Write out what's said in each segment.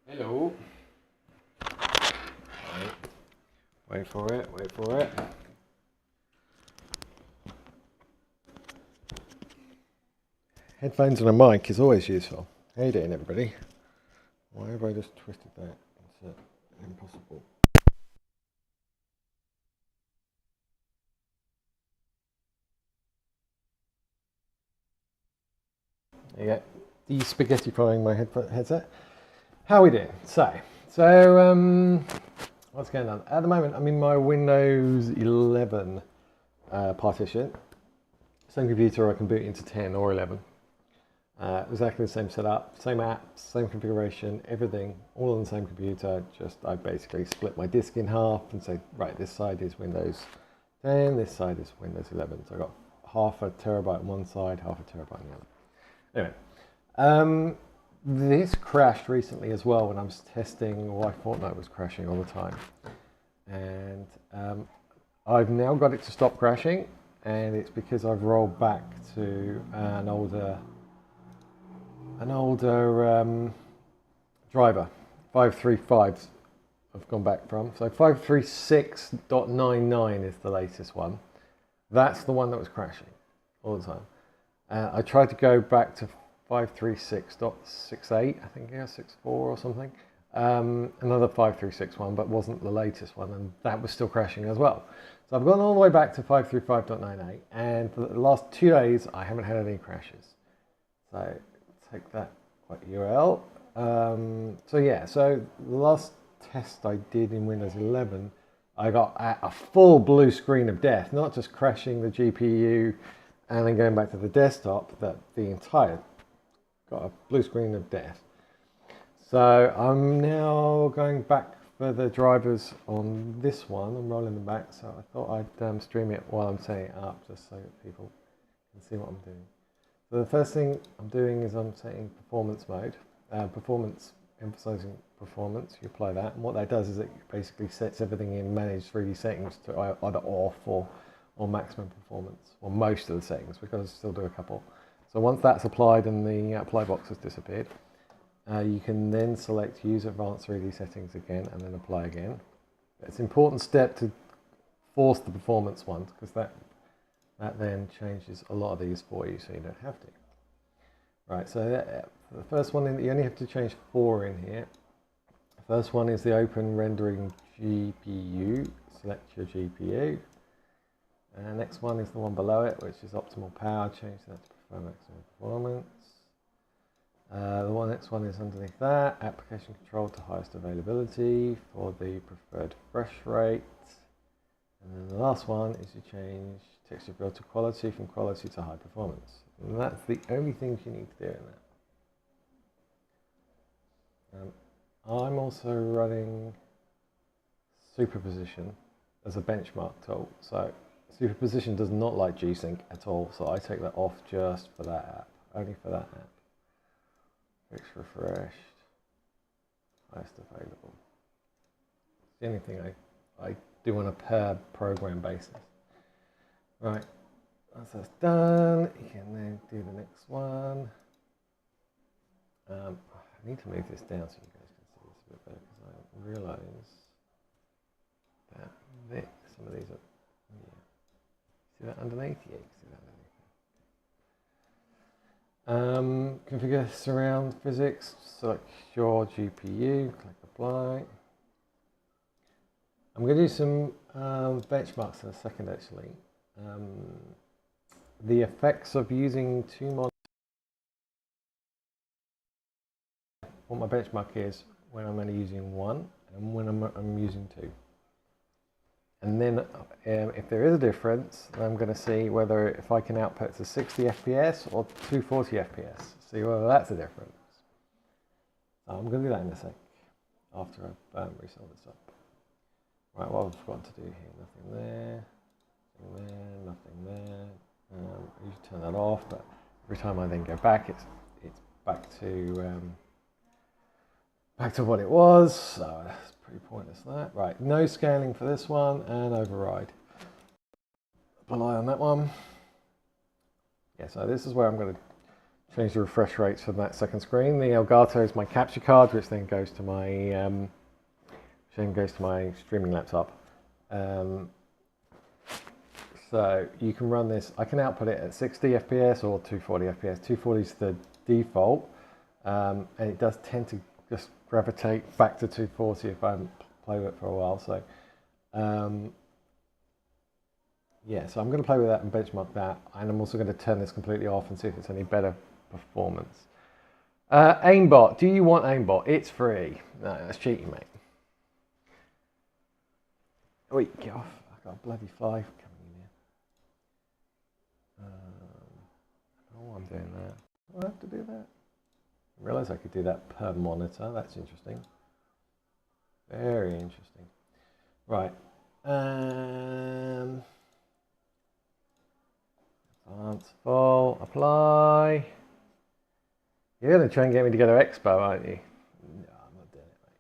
Hello. Right. Wait for it, wait for it. Headphones and a mic is always useful. How you doing, everybody? Why have I just twisted that? It's impossible. There you go. The spaghetti frying my headset. How are we doing? So what's going on? At the moment, I'm in my Windows 11 partition. Same computer, I can boot into 10 or 11. Exactly the same setup, same apps, same configuration, everything, all on the same computer. Just I basically split my disk in half and say, right, this side is Windows 10, this side is Windows 11. So I got half a terabyte on one side, half a terabyte on the other. Anyway, this crashed recently as well when I was testing why Fortnite was crashing all the time, and I've now got it to stop crashing, and it's because I've rolled back to an older driver. 535s I've gone back from. So 536.99 is the latest one. That's the one that was crashing all the time. I tried to go back to 536.68, I think, yeah, 64 or something. Another 536 one, but wasn't the latest one, and that was still crashing as well. So I've gone all the way back to 535.98, and for the last 2 days, I haven't had any crashes. So take that URL. So the last test I did in Windows 11, I got a full blue screen of death, not just crashing the GPU and then going back to the desktop, that the entire got a blue screen of death. So I'm now going back for the drivers on this one. I'm rolling them back, so I thought I'd stream it while I'm setting it up, just so that people can see what I'm doing. So the first thing I'm doing is I'm setting performance mode, emphasizing performance. You apply that, and what that does is it basically sets everything in manage 3D settings to either off or maximum performance, or most of the settings, because I still do a couple. So once that's applied and the apply box has disappeared, you can then select use advanced 3D settings again and then apply again. It's an important step to force the performance ones, because that then changes a lot of these for you, so you don't have to. Right, so the first one, you only have to change 4 in here. The first one is the open rendering GPU. Select your GPU. Next one is the one below it, which is optimal power. Change that to prefer maximum performance. Next one is underneath that, application control to highest availability for the preferred refresh rate. And then the last one is to change texture build to quality from quality to high performance. And that's the only thing you need to do in that. I'm also running superposition as a benchmark tool. So superposition does not like G-Sync at all, so I take that off just for that app, only for that app. Fix refreshed, highest available. It's the only thing I do on a per program basis. Right, once that's done, you can then do the next one. I need to move this down so you guys can see this a bit better, because I realise that some of these are, yeah. See that underneath? Yeah, you can see that underneath. Configure surround physics, select your GPU, click apply. I'm going to do some benchmarks in a second, actually. The effects of using 2 monitors. What my benchmark is when I'm only using 1 and when I'm using 2. And then if there is a difference, I'm going to see whether if I can output to 60 FPS or 240 FPS. See whether that's a difference. So I'm going to do that in a sec, after I've reset this up. Right, what I've forgotten to do here, nothing there, nothing there. I usually turn that off, but every time I then go back, it's back to what it was. So that's pretty pointless, that. Right, no scaling for this one, and override. Apply on that one. Yeah, so this is where I'm going to change the refresh rates for that second screen. The Elgato is my capture card, which then goes to my streaming laptop. So you can run this. I can output it at 60 FPS or 240 FPS. 240 is the default, and it does tend to just gravitate back to 240 if I haven't played with it for a while. So yeah, so I'm going to play with that and benchmark that, and I'm also going to turn this completely off and see if it's any better performance. Aimbot. Do you want aimbot? It's free. No, that's cheating, mate. Wait, get off. I've got a bloody fly coming in here. Oh, I'm doing that. Do I have to do that? I realised I could do that per monitor. That's interesting. Very interesting. Right. Advanced full. Apply. You're going to try and get me to go to Expo, aren't you? No, I'm not doing it, mate.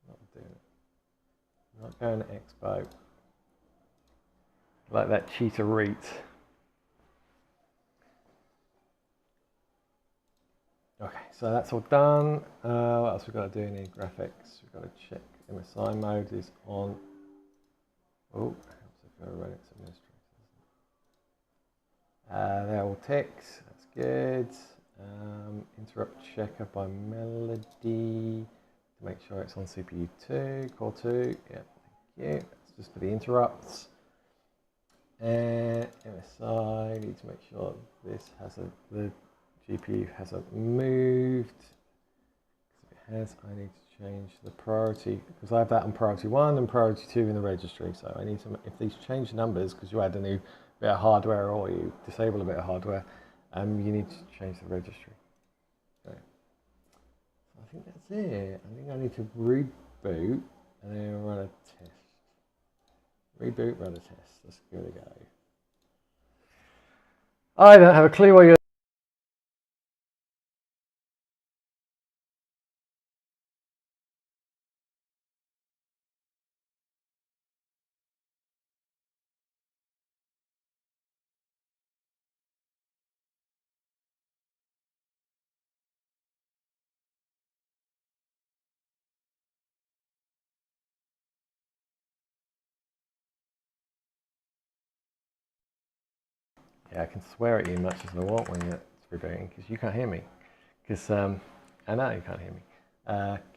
Not doing it. Not going to Expo. Like that cheetah reet. Okay, so that's all done. What else we've got to do in here? Graphics. We've got to check MSI mode is on. Oh, helps if I run its administrators. They're all ticks. That's good. Interrupt checker by Melody to make sure it's on CPU 2, Core 2. Yep, thank you. That's just for the interrupts. And MSI, need to make sure this has the GPU hasn't moved. If it has, I need to change the priority because I have that on priority 1 and priority 2 in the registry. So I need to, if these change numbers because you add a new bit of hardware or you disable a bit of hardware, you need to change the registry. Okay. So I think that's it. I think I need to reboot and then run a test. Reboot, run a test. Let's give it a go. I don't have a clue what you're. Yeah, I can swear at you much as I want when it's rebooting because you can't hear me. Because I know you can't hear me.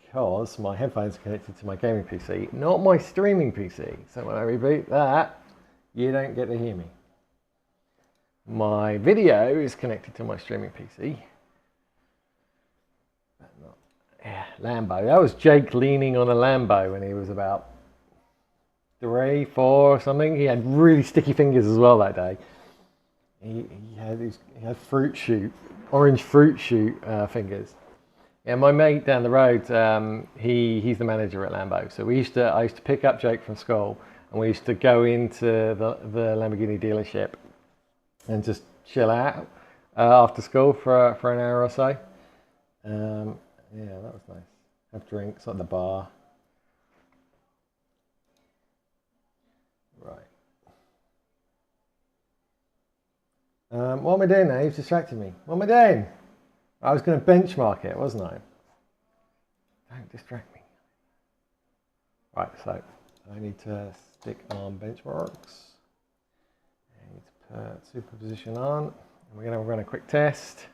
Because my headphones are connected to my gaming PC, not my streaming PC. So when I reboot that, you don't get to hear me. My video is connected to my streaming PC. But not, yeah, Lambo. That was Jake leaning on a Lambo when he was about 3, 4 or something. He had really sticky fingers as well that day. He had fruit shoot, orange fruit shoot fingers. Yeah, my mate down the road, he's the manager at Lambo. So I used to pick up Jake from school, and we used to go into the Lamborghini dealership and just chill out after school for an hour or so. Yeah, that was nice. Have drinks at the bar. Right. What am I doing now? You've distracted me. What am I doing? I was going to benchmark it, wasn't I? Don't distract me. Right, so I need to stick on benchmarks. I need to put superposition on. And we're going to run a quick test.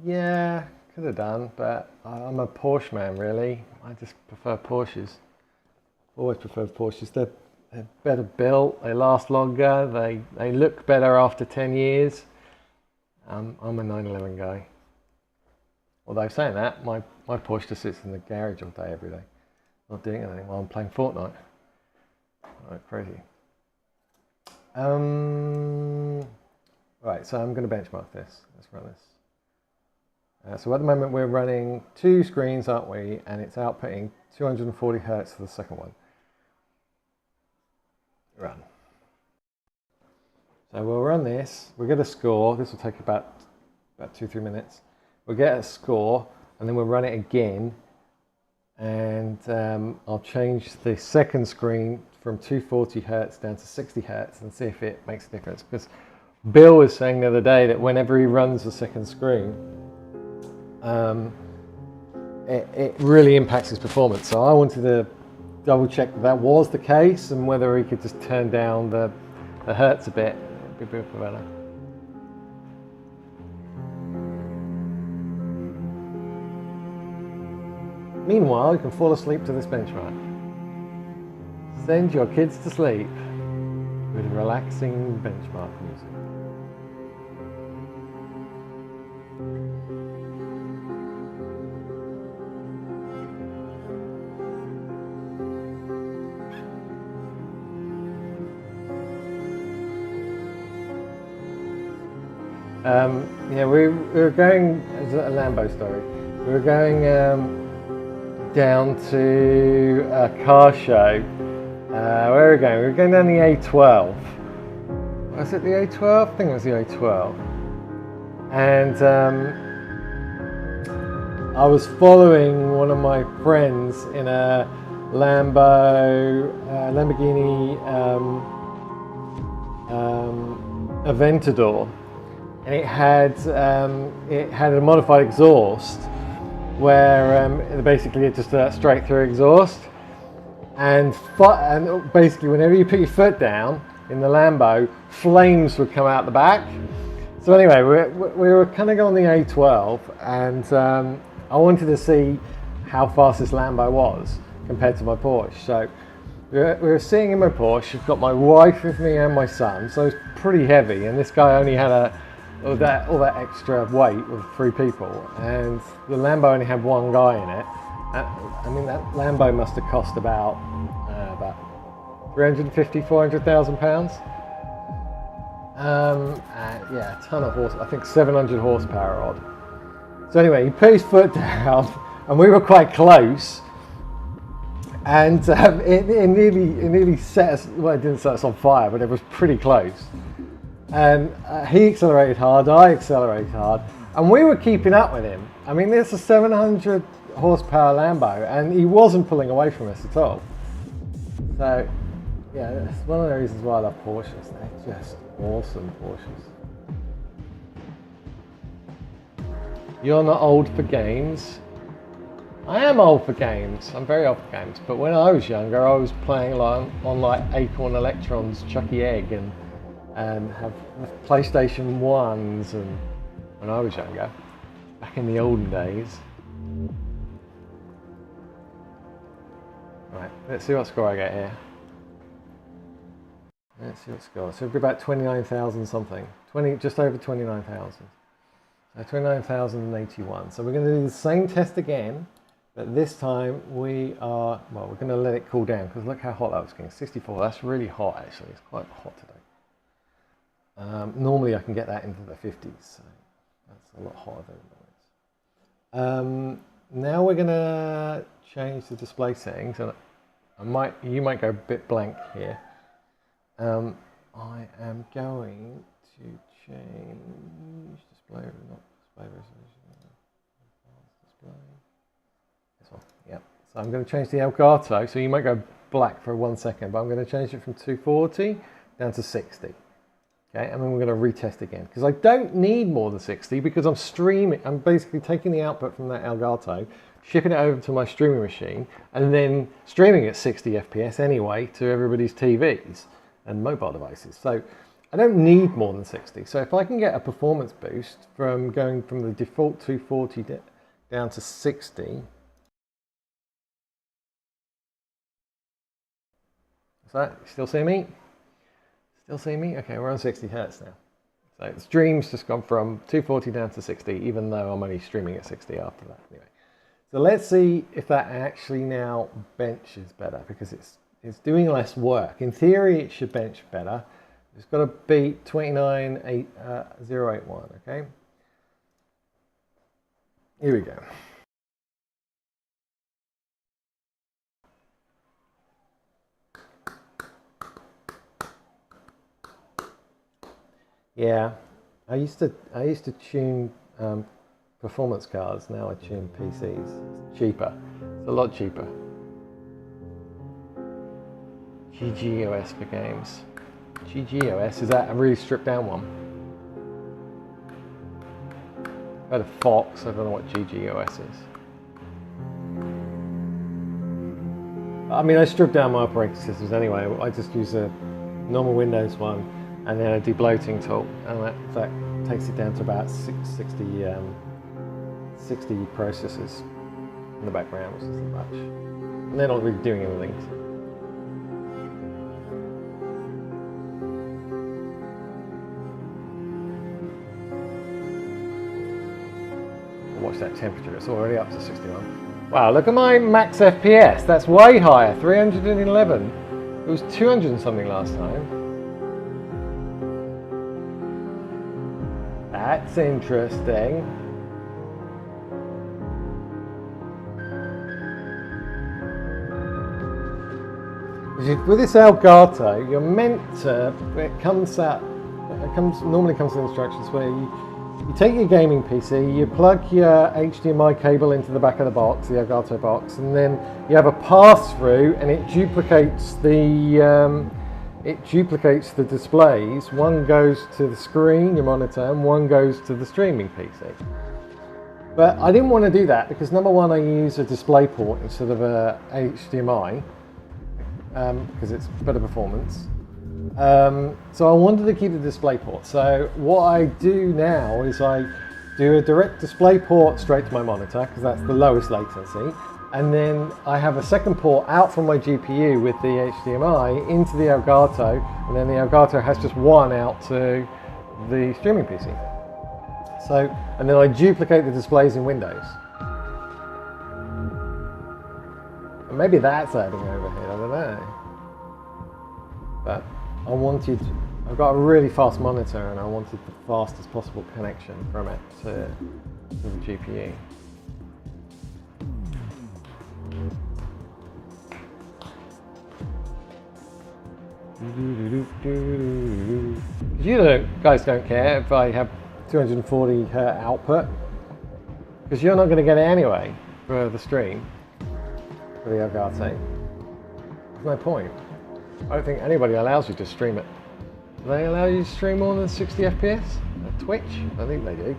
Yeah, could have done, but I'm a Porsche man, really. I just prefer Porsches. Always preferred Porsches. They're better built, they last longer, they look better after 10 years. I'm a 911 guy. Although saying that, my Porsche just sits in the garage all day, every day. Not doing anything while I'm playing Fortnite. Right, crazy. Right, so I'm going to benchmark this. Let's run this. So at the moment we're running 2 screens, aren't we? And it's outputting 240 Hertz for the second one. Run. So we'll run this. We'll get a score. This will take about 2-3 minutes. We'll get a score, and then we'll run it again. And I'll change the second screen from 240 Hertz down to 60 Hertz and see if it makes a difference. Because Bill was saying the other day that whenever he runs the second screen, it really impacts his performance. So I wanted to double check that was the case and whether he could just turn down the hertz a bit. It'd be a bit better. Meanwhile, you can fall asleep to this benchmark. Send your kids to sleep with relaxing benchmark music. Yeah, we were going, as a Lambo story, we were going down to a car show. Where were we going? We were going down the A12. Was it the A12? I think it was the A12. And I was following one of my friends in a Lamborghini Aventador. And it had a modified exhaust where basically it's just a straight through exhaust, and basically whenever you put your foot down in the Lambo, flames would come out the back. So anyway, we were kind of on the A12, and I wanted to see how fast this Lambo was compared to my Porsche. So we were sitting in my Porsche. I've got my wife with me and my son, so it's pretty heavy, and this guy only had all that extra weight with 3 people, and the Lambo only had 1 guy in it. I mean, that Lambo must have cost about 350, 400,000 pounds. Yeah, a ton of horse. I think 700 horsepower odd. So anyway, he put his foot down, and we were quite close. And it nearly set us. Well, it didn't set us on fire, but it was pretty close. And he accelerated hard, I accelerated hard, and we were keeping up with him. I mean, it's a 700 horsepower Lambo, and he wasn't pulling away from us at all. So, yeah, that's one of the reasons why I love Porsches. They're just awesome Porsches. You're not old for games. I am old for games. I'm very old for games. But when I was younger, I was playing on like Acorn Electron's Chucky Egg and have PlayStation 1s, and when I was younger, back in the olden days. Right, let's see what score I get here. Let's see what score. So it'll be about 29,000 something. Just over 29,000. So 29,081. So we're going to do the same test again, but this time we're going to let it cool down, because look how hot that was getting. 64. That's really hot actually. It's quite hot today. Normally I can get that into the 50s, so that's a lot hotter than it is. Now we're going to change the display settings, and you might go a bit blank here. I am going to change display, not display resolution. Display. This one, yep. So I'm going to change the Elgato, so you might go black for 1 second, but I'm going to change it from 240 down to 60. Okay, and then we're going to retest again, because I don't need more than 60, because I'm streaming. I'm basically taking the output from that Elgato, shipping it over to my streaming machine, and then streaming at 60 FPS anyway to everybody's TVs and mobile devices. So I don't need more than 60. So if I can get a performance boost from going from the default 240 down to 60, is that, still see me? Still see me? Okay, we're on 60 hertz now. So the stream's just gone from 240 down to 60, even though I'm only streaming at 60 after that. Anyway, so let's see if that actually now benches better, because it's doing less work. In theory, it should bench better. It's got to beat 29,081. Okay. Here we go. Yeah, I used to tune performance cards. Now I tune PCs. It's cheaper. It's a lot cheaper. GGOS for games. GGOS, is that a really stripped down one? Heard of Fox, I don't know what GGOS is. I mean, I stripped down my operating systems anyway. I just use a normal Windows one and then a debloating tool, and that takes it down to about 60 processes in the background, which isn't much. And they're not really doing anything. Watch that temperature, it's already up to 61. Wow, look at my max FPS, that's way higher, 311. It was 200 and something last time. That's interesting. With this Elgato, you're meant to, normally comes with instructions where you take your gaming PC, you plug your HDMI cable into the back of the box, the Elgato box, and then you have a pass-through, and it duplicates the displays. One goes to the screen, your monitor, and one goes to the streaming PC. But I didn't want to do that because number one, I use a display port instead of a HDMI because it's better performance. So I wanted to keep the display port. So what I do now is I do a direct display port straight to my monitor because that's the lowest latency. And then I have a second port out from my GPU with the HDMI into the Elgato, and then the Elgato has just one out to the streaming PC. So, and then I duplicate the displays in Windows. And maybe that's adding overhead, I don't know. But I've got a really fast monitor and I wanted the fastest possible connection from it to the GPU. You guys don't care if I have 240 Hz output because you're not going to get it anyway for the stream, for the Elgato. There's no point. I don't think anybody allows you to stream it. Do they allow you to stream more than 60 FPS? At Twitch? I think they do.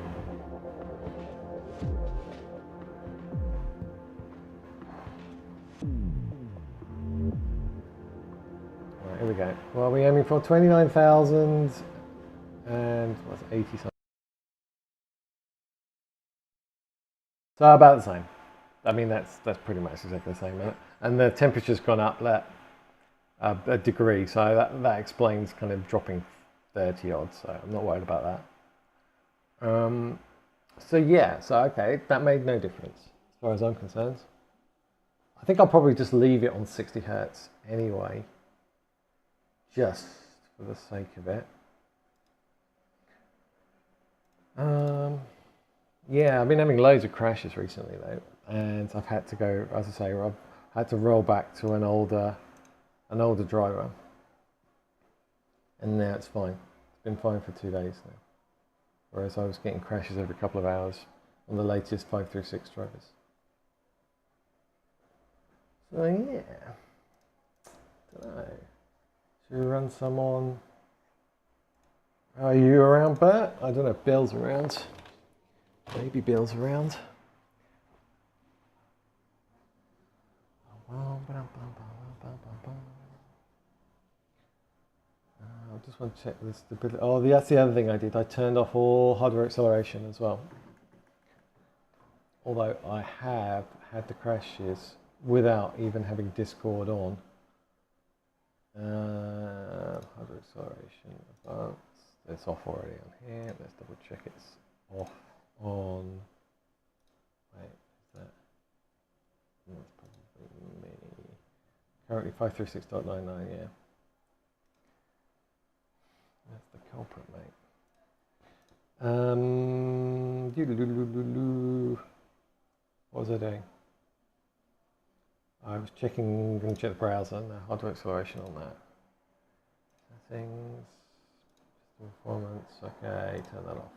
Right, here we go. Well, we're aiming for 29,000 and what's 80 something. So about the same. I mean, that's pretty much exactly the same, isn't it? And the temperature's gone up a degree, so that explains kind of dropping 30 odd, so I'm not worried about that. So yeah, so okay, that made no difference as far as I'm concerned. I think I'll probably just leave it on 60 Hz anyway, just for the sake of it. Yeah, I've been having loads of crashes recently though, and I've had to go, as I say, I've had to roll back to an older driver, and now it's fine. It's been fine for 2 days now, whereas I was getting crashes every couple of hours on the latest 536 drivers. So yeah, don't know. Should we run some on? Are you around, Bert? I don't know if Bill's around. Maybe Bill's around. I just want to check the stability. Oh, that's the other thing I did. I turned off all hardware acceleration as well. Although I have had the crashes without even having Discord on. Hardware acceleration advanced. It's off already on here. Let's double check it's off on. Wait, is that? That's probably me. Currently 536.99, yeah. That's the culprit, mate. What was I doing? I was going to check the browser and the hardware acceleration on that. Settings, performance, okay, turn that off.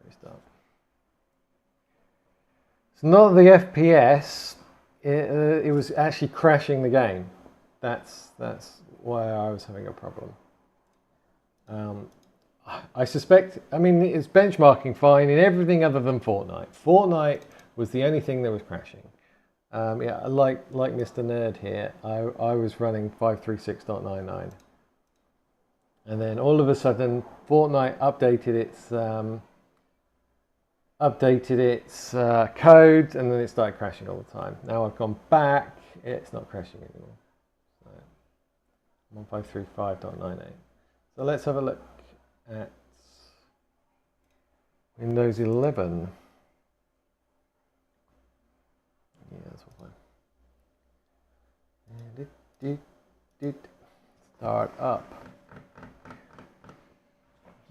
Restart. It's not the FPS, it was actually crashing the game. That's why I was having a problem. I suspect, I mean, it's benchmarking fine in everything other than Fortnite. Fortnite was the only thing that was crashing. Yeah, like Mr. Nerd here, I was running 536.99. And then all of a sudden, Fortnite updated its code, and then it started crashing all the time. Now I've gone back, it's not crashing anymore. So I'm on 535.98. So let's have a look at Windows 11. Yeah, that's what I'm. Start up.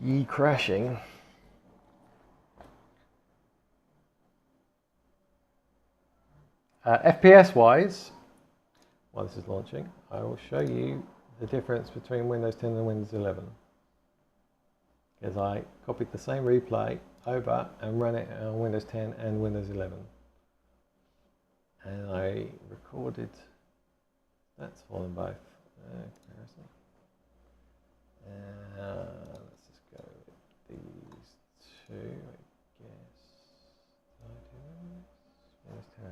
Ye crashing. FPS wise, while this is launching, I will show you the difference between Windows 10 and Windows 11. Because I copied the same replay over and ran it on Windows 10 and Windows 11. And I recorded, that's for them both. Comparison. Let's just go with these two, I guess. Windows 10.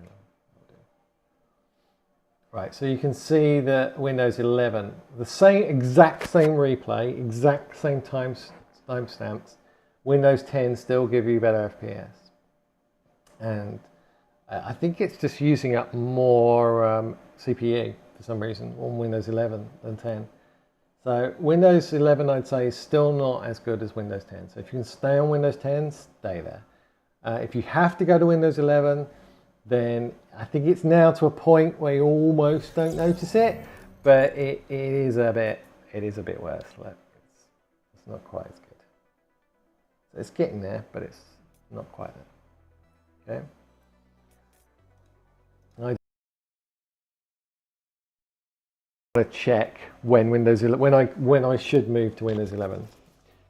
Right, so you can see that Windows 11, the exact same replay, exact same timestamps. Windows 10 still give you better FPS, and I think it's just using up more CPU for some reason on Windows 11 than 10. So Windows 11, I'd say, is still not as good as Windows 10. So if you can stay on Windows 10, stay there. If you have to go to Windows 11, then I think it's now to a point where you almost don't notice it, but it is a bit worse. It's not quite as good. So it's getting there, but it's not quite there. Okay. I want to check when Windows 11, when I should move to Windows 11,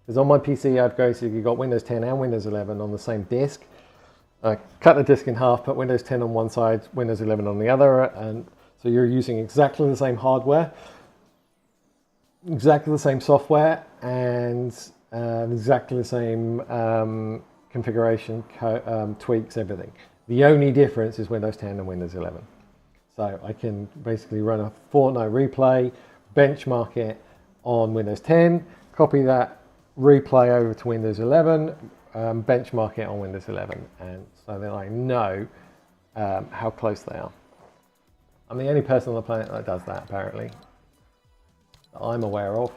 because on my PC I've basically got Windows 10 and Windows 11 on the same disk. Cut the disk in half, put Windows 10 on one side, Windows 11 on the other, and so you're using exactly the same hardware, exactly the same software, and exactly the same configuration, tweaks, everything. The only difference is Windows 10 and Windows 11. So I can basically run a Fortnite replay, benchmark it on Windows 10, copy that replay over to Windows 11, benchmark it on Windows 11, and so then I know how close they are. I'm the only person on the planet that does that, apparently, that I'm aware of.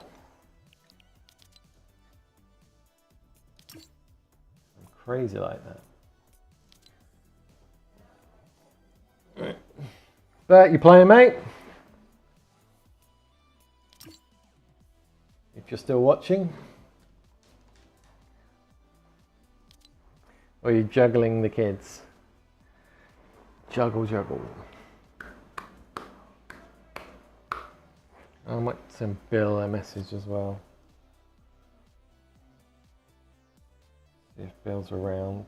I'm crazy like that. But you playing, mate? If you're still watching. Or are you juggling the kids? Juggle, juggle. I might send Bill a message as well. See if Bill's around.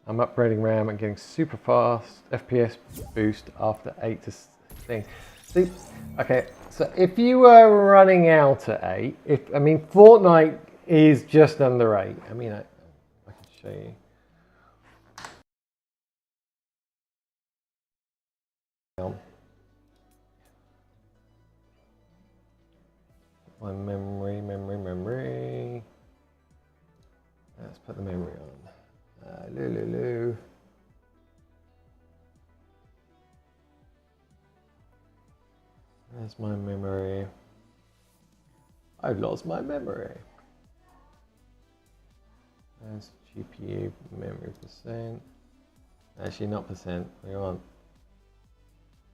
I'm upgrading RAM and getting super fast FPS boost after 8 to 16. See, okay, so if you were running out at 8, I mean, Fortnite is just under 8. I mean, I can show you. My memory. Let's put the memory on. Lulu. There's my memory. I've lost my memory. There's GPU memory percent. Actually, not percent. We want.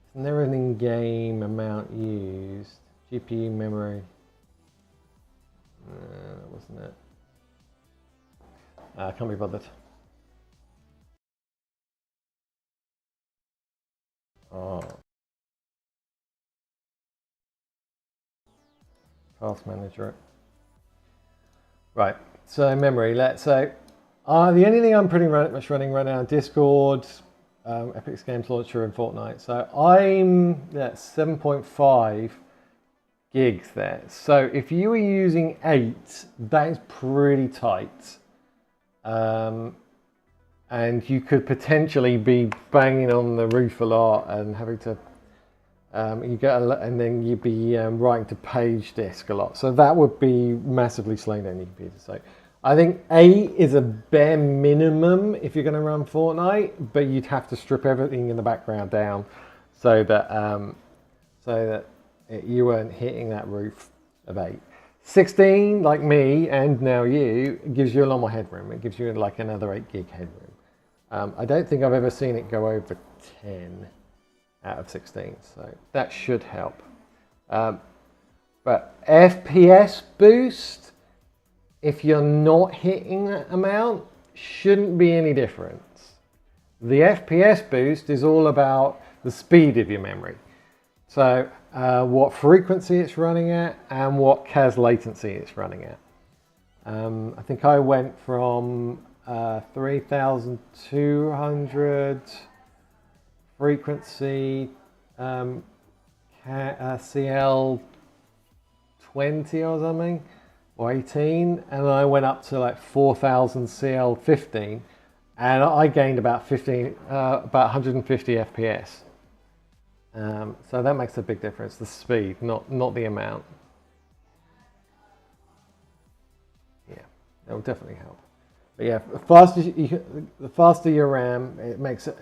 It's never an in-game amount used. GPU memory. That wasn't it. I can't be bothered. Oh. Task manager. Right, so memory, let's say, the only thing I'm pretty much running right now, Discord, Epic Games Launcher and Fortnite. So I'm at 7.5 gigs there. So if you were using 8, that is pretty tight. And you could potentially be banging on the roof a lot and having to and then you'd be writing to page disk a lot. So that would be massively slowing down your computer. So I think 8 is a bare minimum if you're going to run Fortnite, but you'd have to strip everything in the background down so that you weren't hitting that roof of 8. 16, like me and now you, gives you a lot more headroom. It gives you like another 8 gig headroom. I don't think I've ever seen it go over 10. Out of 16, so that should help. But FPS boost, if you're not hitting that amount, shouldn't be any difference. The FPS boost is all about the speed of your memory. So what frequency it's running at and what CAS latency it's running at. I think I went from 3,200 frequency CL 20 or something, or 18, and I went up to like 4,000 CL 15, and I gained about 150 FPS. So that makes a big difference. The speed, not the amount. Yeah, that will definitely help. But yeah, the faster your RAM, it makes a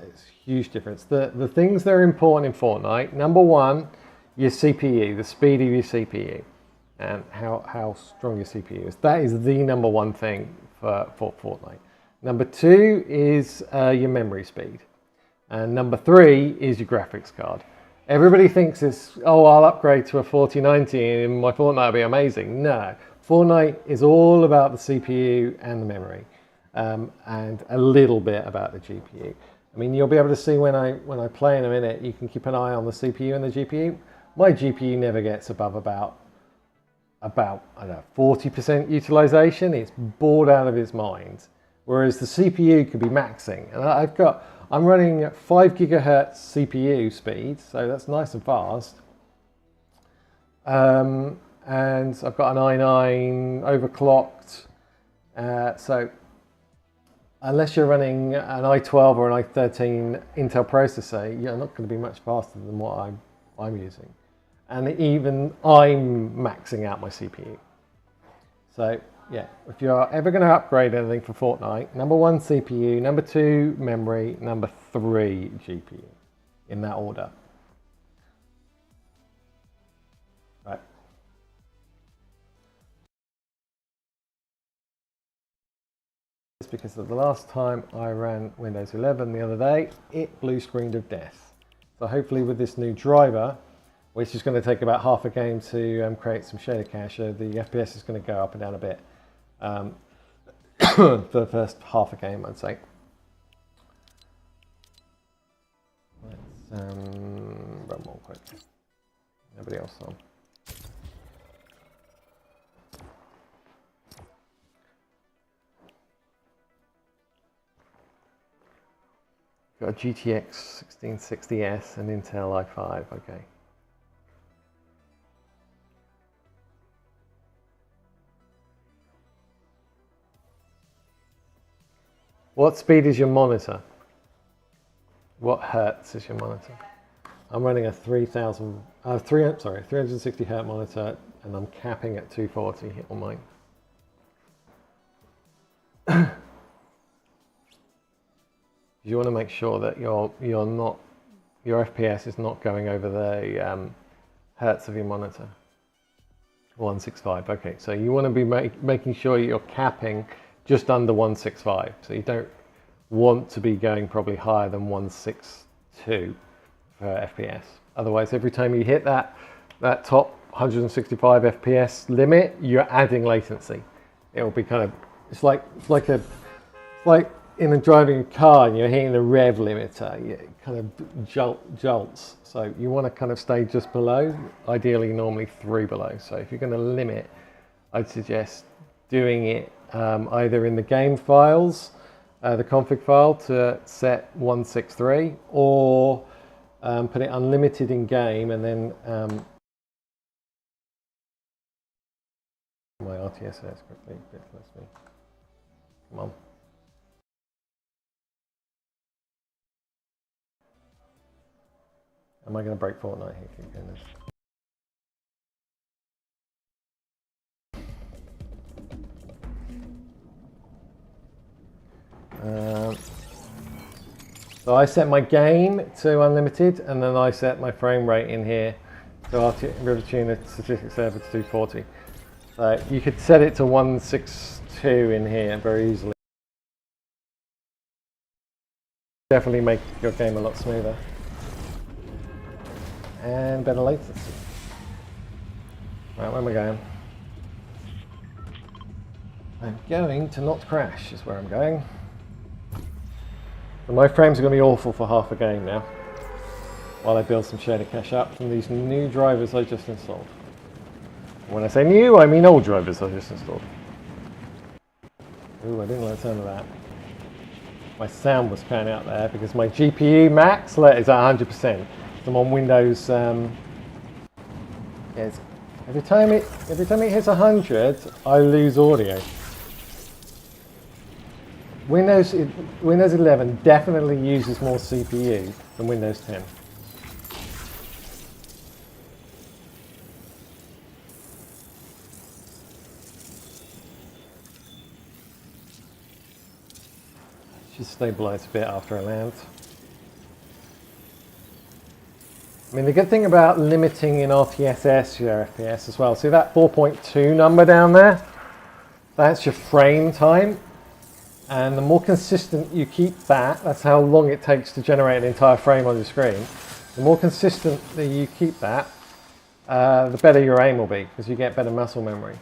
huge difference. The things that are important in Fortnite, number one, your CPU, the speed of your CPU, and how strong your CPU is. That is the number one thing for Fortnite. Number two is your memory speed. And number three is your graphics card. Everybody thinks it's, I'll upgrade to a 4090 and my Fortnite will be amazing. No, Fortnite is all about the CPU and the memory. And a little bit about the GPU. I mean, you'll be able to see when I play in a minute, you can keep an eye on the CPU and the GPU. My GPU never gets above about I don't know, 40% utilization. It's bored out of its mind. Whereas the CPU could be maxing. And I'm running at 5 gigahertz CPU speed, so that's nice and fast. And I've got an i9 overclocked. So unless you're running an i12 or an i13 Intel processor, you're not going to be much faster than what I'm using. And even I'm maxing out my CPU. So yeah, if you're ever going to upgrade anything for Fortnite, number one CPU, number two memory, number three GPU, in that order. Right. It's because of the last time I ran Windows 11 the other day, it blue screened of death. So hopefully with this new driver, which is going to take about half a game to create some shader cache, the FPS is going to go up and down a bit for the first half a game, I'd say. Let's run more quick. Nobody else on. Got a GTX 1660S and Intel i5, okay. What speed is your monitor? What hertz is your monitor? I'm running a 360 hertz monitor, and I'm capping at 240 on mine. You want to make sure that your FPS is not going over the hertz of your monitor. 165. Okay, so you want to be making sure you're capping just under 165. So you don't want to be going probably higher than 162 for FPS. Otherwise, every time you hit that top 165 FPS limit, you're adding latency. It'll be kind of, it's like in driving a car and you're hitting the rev limiter, it kind of jolts. So you want to kind of stay just below, ideally normally 3 below. So if you're going to limit, I'd suggest doing it either in the game files, the config file to set 163, or put it unlimited in game and then my RTSS quickly, come on. Am I going to break Fortnite here? Keep doing this. So I set my game to unlimited, and then I set my frame rate in here to River Tuner Statistics Server to 240. So you could set it to 162 in here very easily. Definitely make your game a lot smoother and better latency. Right, where am I going? I'm going to not crash is where I'm going. And my frames are going to be awful for half a game now, while I build some shader cache up from these new drivers I just installed. When I say new, I mean old drivers I just installed. Ooh, I didn't like the sound of that. My sound was cutting out there because my GPU max is at 100%. I'm on Windows. Yes. Every time it hits 100, I lose audio. Windows 11 definitely uses more CPU than Windows 10. Should stabilize a bit after I land. I mean, the good thing about limiting in RTSS your FPS as well, see that 4.2 number down there? That's your frame time. And the more consistent you keep that, that's how long it takes to generate an entire frame on your screen. The more consistent that you keep that, the better your aim will be, because you get better muscle memory.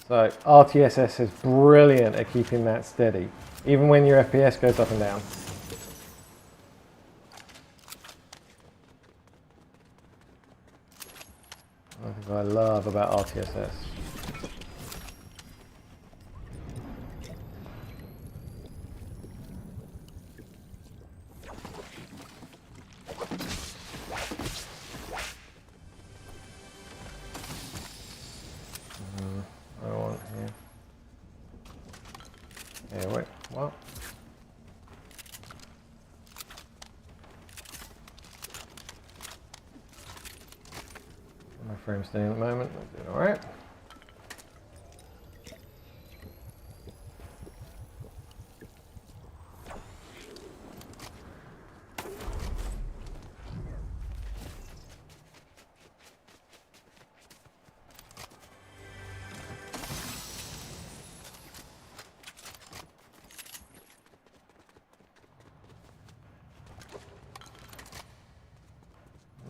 So RTSS is brilliant at keeping that steady, even when your FPS goes up and down. That's what I love about RTSS. I want here. Yeah, wait, what? My frame's staying at the moment, I'm doing alright.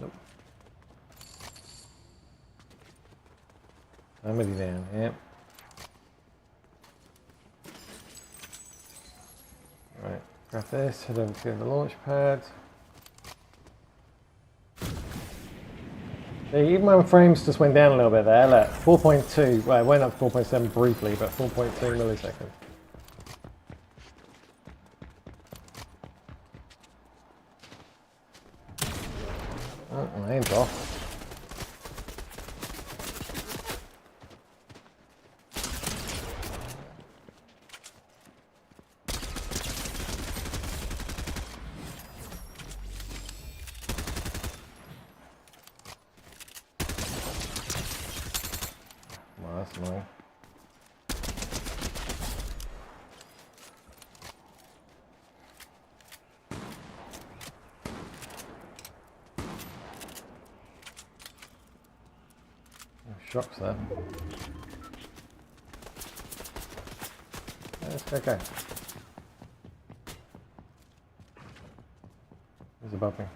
Nope. Somebody down, yep. Right, grab this, head over to the launch pad. Yeah, even my frames just went down a little bit there, look, 4.2, well it went up to 4.7 briefly, but 4.2 milliseconds. Oh, my aim's off. Well, that's annoying. Shocks there. Let's go. He's above me.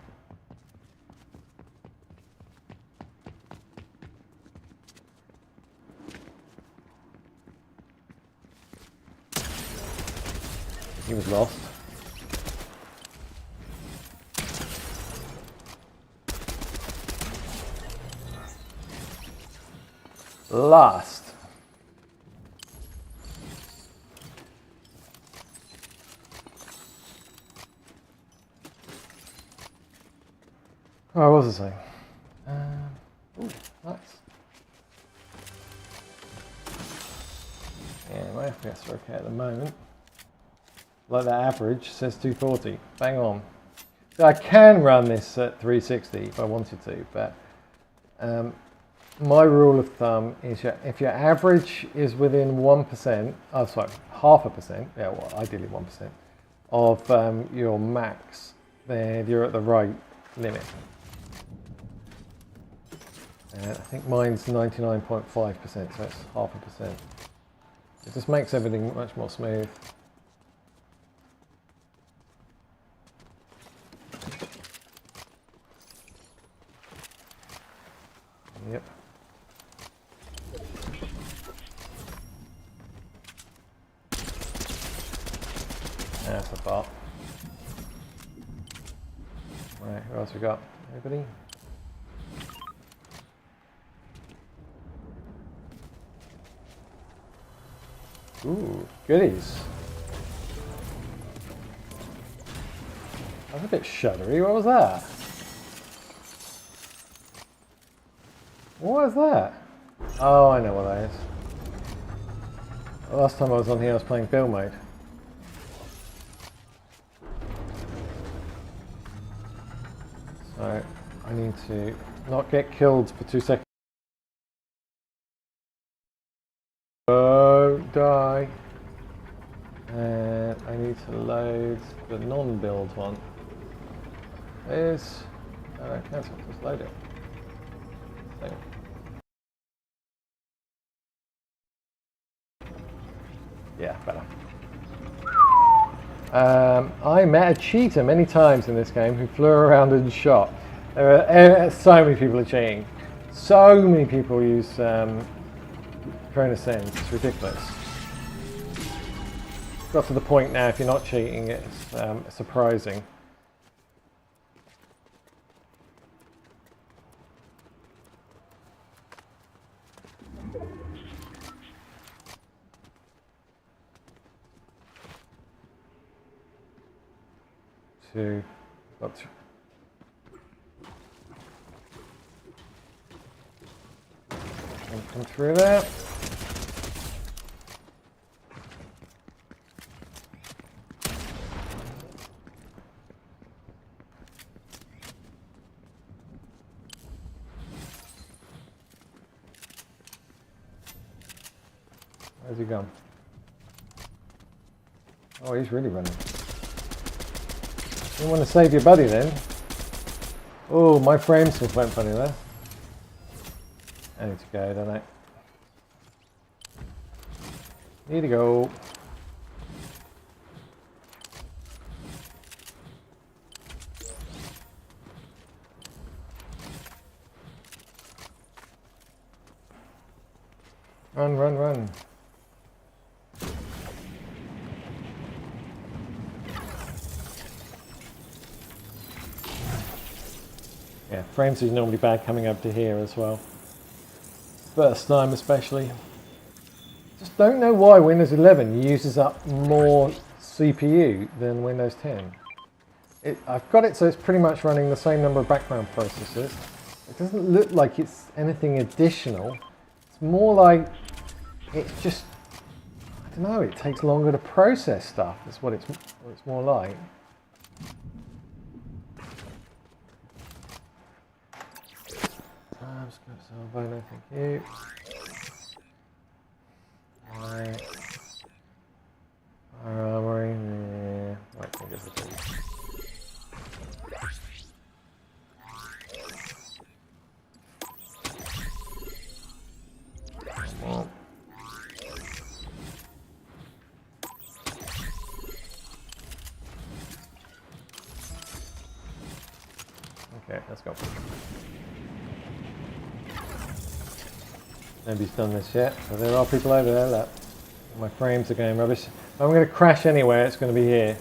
He was lost. Last. Oh, what was I saying? Ooh, nice. Yeah, my FPS are okay at the moment. Like that average says 240. Bang on. So I can run this at 360 if I wanted to, but my rule of thumb is if your average is within 1%, oh sorry, 0.5%, yeah, well, ideally 1% of your max, then you're at the right limit. And I think mine's 99.5%, so it's 0.5%. It just makes everything much more smooth. Yep. That's a bot. Right, who else we got? Anybody? Ooh, goodies. That was a bit shuddery. What was that? What is that? Oh, I know what that is. The last time I was on here, I was playing build mode. So I need to not get killed for 2 seconds. Don't die. And I need to load the non-build one. Is cancel, just load it. So. Yeah, better. I met a cheater many times in this game who flew around and shot. So many people are cheating. So many people use Corona Sends. It's ridiculous. Got to the point now, if you're not cheating, it's surprising. Got to. Come through there. Where's he gone? Oh, he's really running. You want to save your buddy then? Oh, my frames just went funny there. I need to go, don't I? Need to go. Run, run, run. Yeah, frames is normally bad coming up to here as well. First time especially. Just don't know why Windows 11 uses up more CPU than Windows 10. I've got it so it's pretty much running the same number of background processors. It doesn't look like it's anything additional. It's more like it's just, I don't know, it takes longer to process stuff. That's what it's more like. I'm just going to sell Bono, thank you. Right. Armory, yeah. Right, I guess it's okay. Okay, let's go. Nobody's done this yet, so there are people over there. Look, my frames are going rubbish. I'm going to crash anywhere, it's going to be here.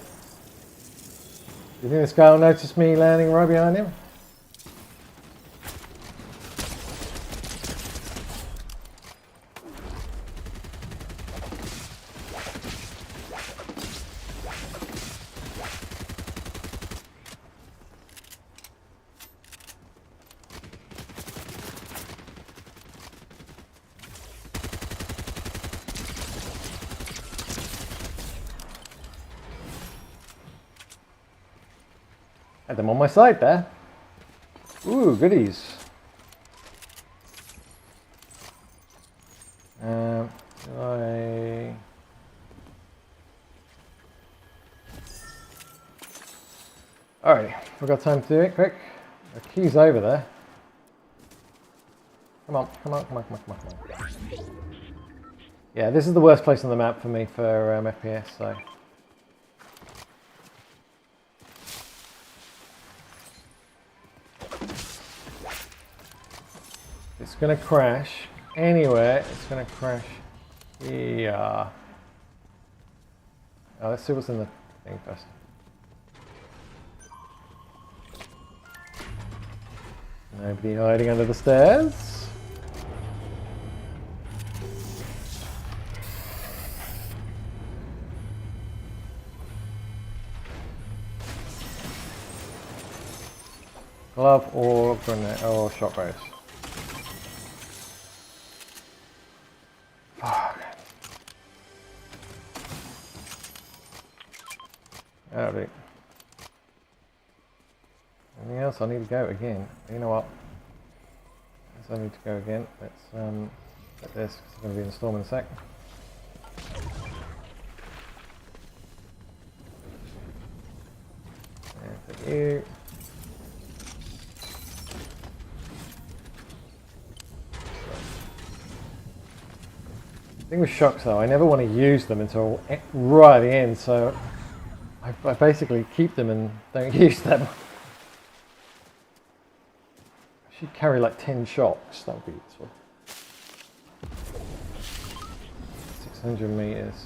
You think this guy will notice me landing right behind him? Had them on my side there. Ooh, goodies. Alright, we've got time to do it quick. The key's over there. Come on, come on, come on, come on, come on, come on. Yeah, this is the worst place on the map for me for FPS, so. It's going to crash anywhere. It's going to crash here. Oh, let's see what's in the thing first. Nobody hiding under the stairs. Glove or grenade or shotguns. Fuck. That'll be. Anything else? I need to go again. You know what? I need to go again. Let's get this. It's going to be in the storm in a sec. And for you. The thing with shocks though, I never want to use them until right at the end, so I basically keep them and don't use them. I should carry like 10 shocks, that would be useful. 600 meters.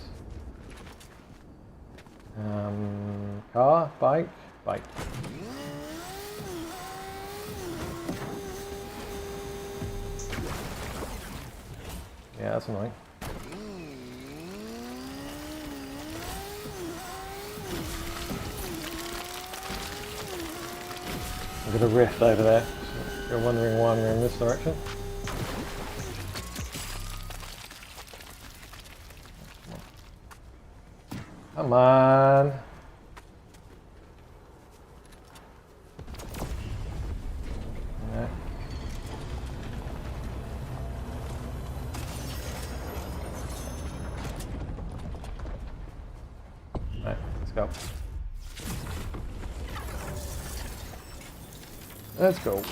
Car, bike, bike. Yeah, that's annoying. I've got a rift over there. So you're wondering why I'm going in this direction. Come on. Yeah. Right, let's go. Let's go.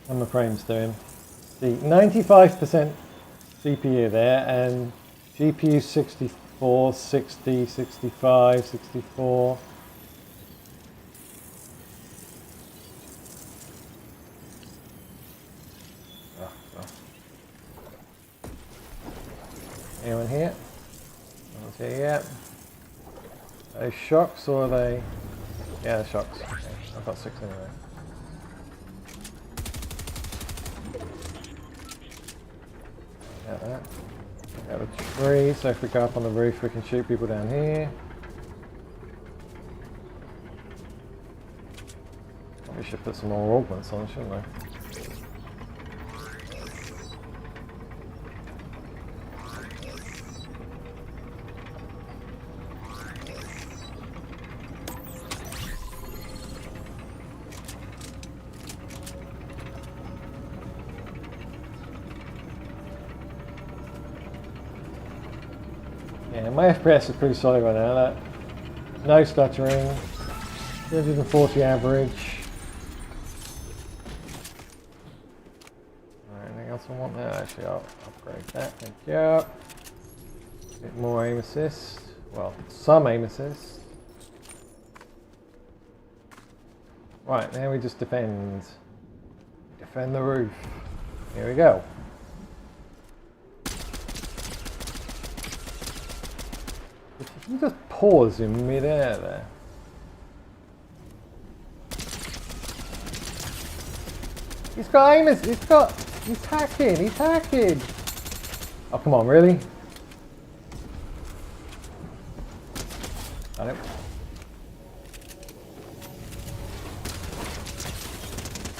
How my frames doing? See, 95% CPU there, and GPU 64, 60, 65, 64. Anyone here? No one's here yet. Are they shocks or are they? Yeah, they're shocks. Okay. I've got 6 anyway. Got that. Got a tree, so if we go up on the roof we can shoot people down here. Probably should put some more augments on, shouldn't I? Yeah, my FPS is pretty solid right now. That no stuttering, 240 average. Alright, anything else I want there? Actually, I'll upgrade that. Thank you. A bit more aim assist. Well, some aim assist. Right, now we just defend. Defend the roof. Here we go. If you can just pause in mid-air there. He's got aim, he's hacking. Oh, come on, really? Got it.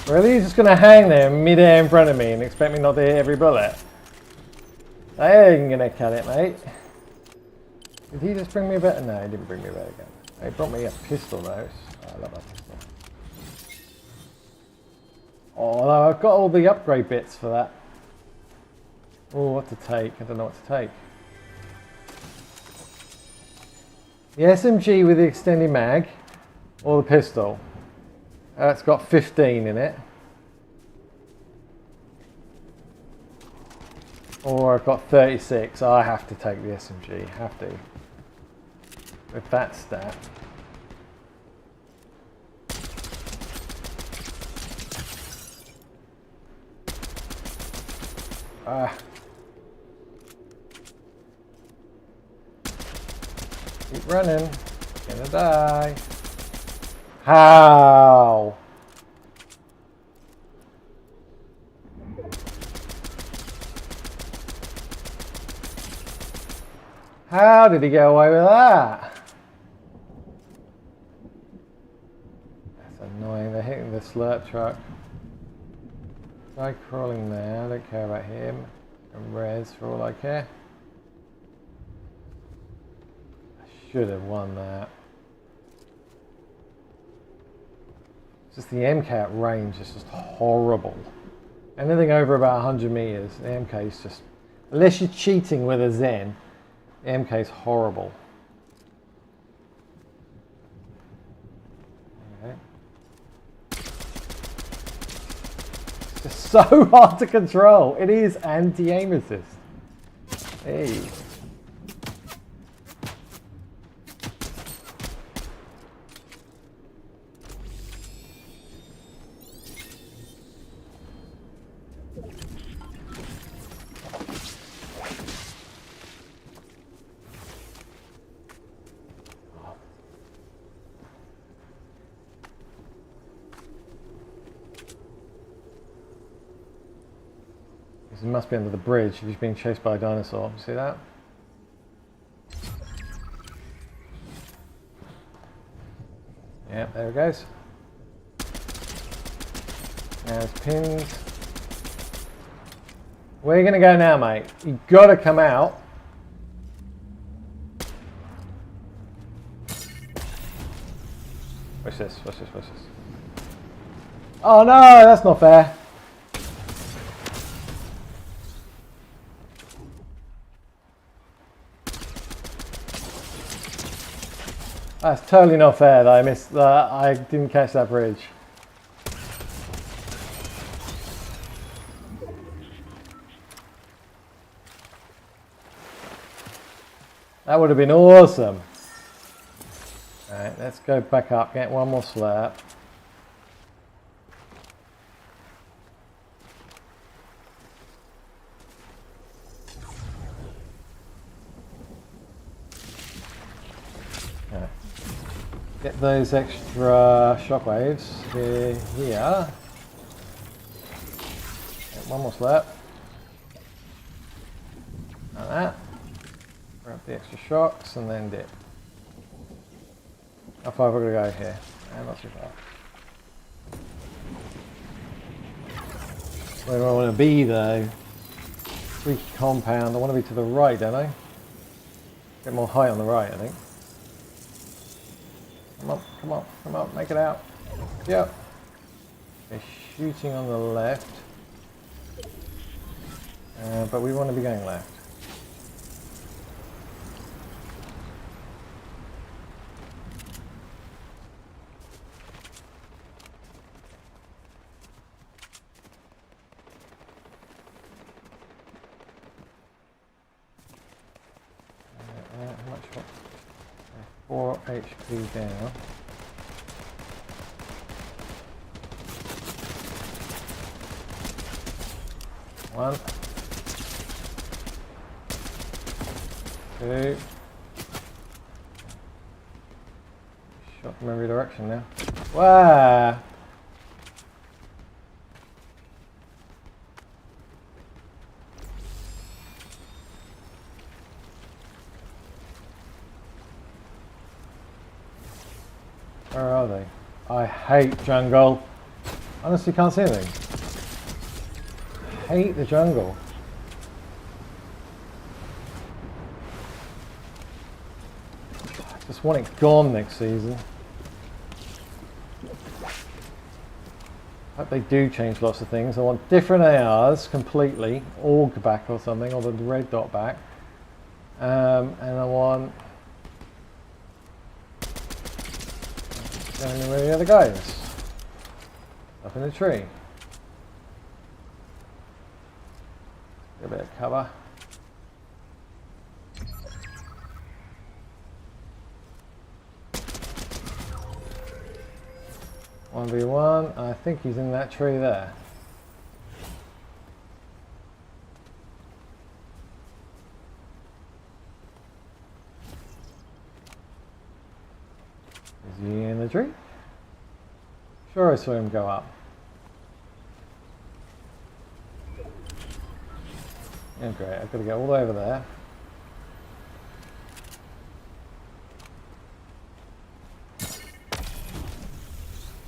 Really? He's just going to hang there mid-air in front of me and expect me not to hit every bullet? I ain't going to cut it, mate. Did he just bring me a better? No, he didn't bring me a better gun. He brought me a pistol, though. Oh, I love that pistol. Oh, I've got all the upgrade bits for that. Oh, what to take? I don't know what to take. The SMG with the extended mag or the pistol? It's got 15 in it. Or I've got 36. I have to take the SMG. Have to. With that stat. Keep running. Gonna die. How? How did he get away with that? That's annoying. They're hitting the slurp truck. Guy crawling there. I don't care about him. And res for all I care. I should have won that. Just the MK at range is just horrible. Anything over about 100 meters, the MK is just, unless you're cheating with a Zen, the MK is horrible. Okay. It's just so hard to control. It is anti-aim assist. Hey. It must be under the bridge if he's being chased by a dinosaur. See that? Yeah, there it goes. Now it's pinned. Where are you going to go now, mate? You got to come out. Watch this, watch this, watch this. Oh no, that's not fair. That's totally not fair that I missed that. I didn't catch that bridge. That would have been awesome. Alright, let's go back up, get one more slurp. Get those extra shockwaves here. Get one more slurp. Like that. Grab the extra shocks and then dip. How far have we got to go here? Not too far. Where do I want to be though? Freaky compound. I want to be to the right, don't I? Get more height on the right, I think. Come on, come on, come on, make it out. Yep. They're shooting on the left. But we want to be going left. How much? 4 HP down. One. 2. Shot from every direction now. Wow! Where are they? I hate jungle. Honestly, can't see anything. I hate the jungle. I just want it gone next season. Hope they do change lots of things. I want different ARs completely, org back or something, or the red dot back. And I want where are the other guys? Up in the tree. Get a bit of cover. One v one. I think he's in that tree there. Is he in the tree? Sure, I saw him go up. Yeah, great. I've got to get all the way over there.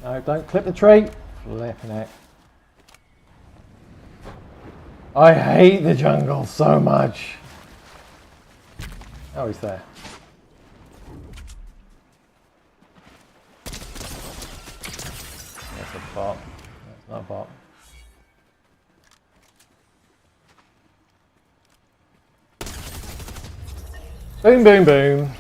No, don't clip the tree. Flipping heck. I hate the jungle so much. Oh, he's there. That's a bot. That's not a bot. Boom, boom, boom.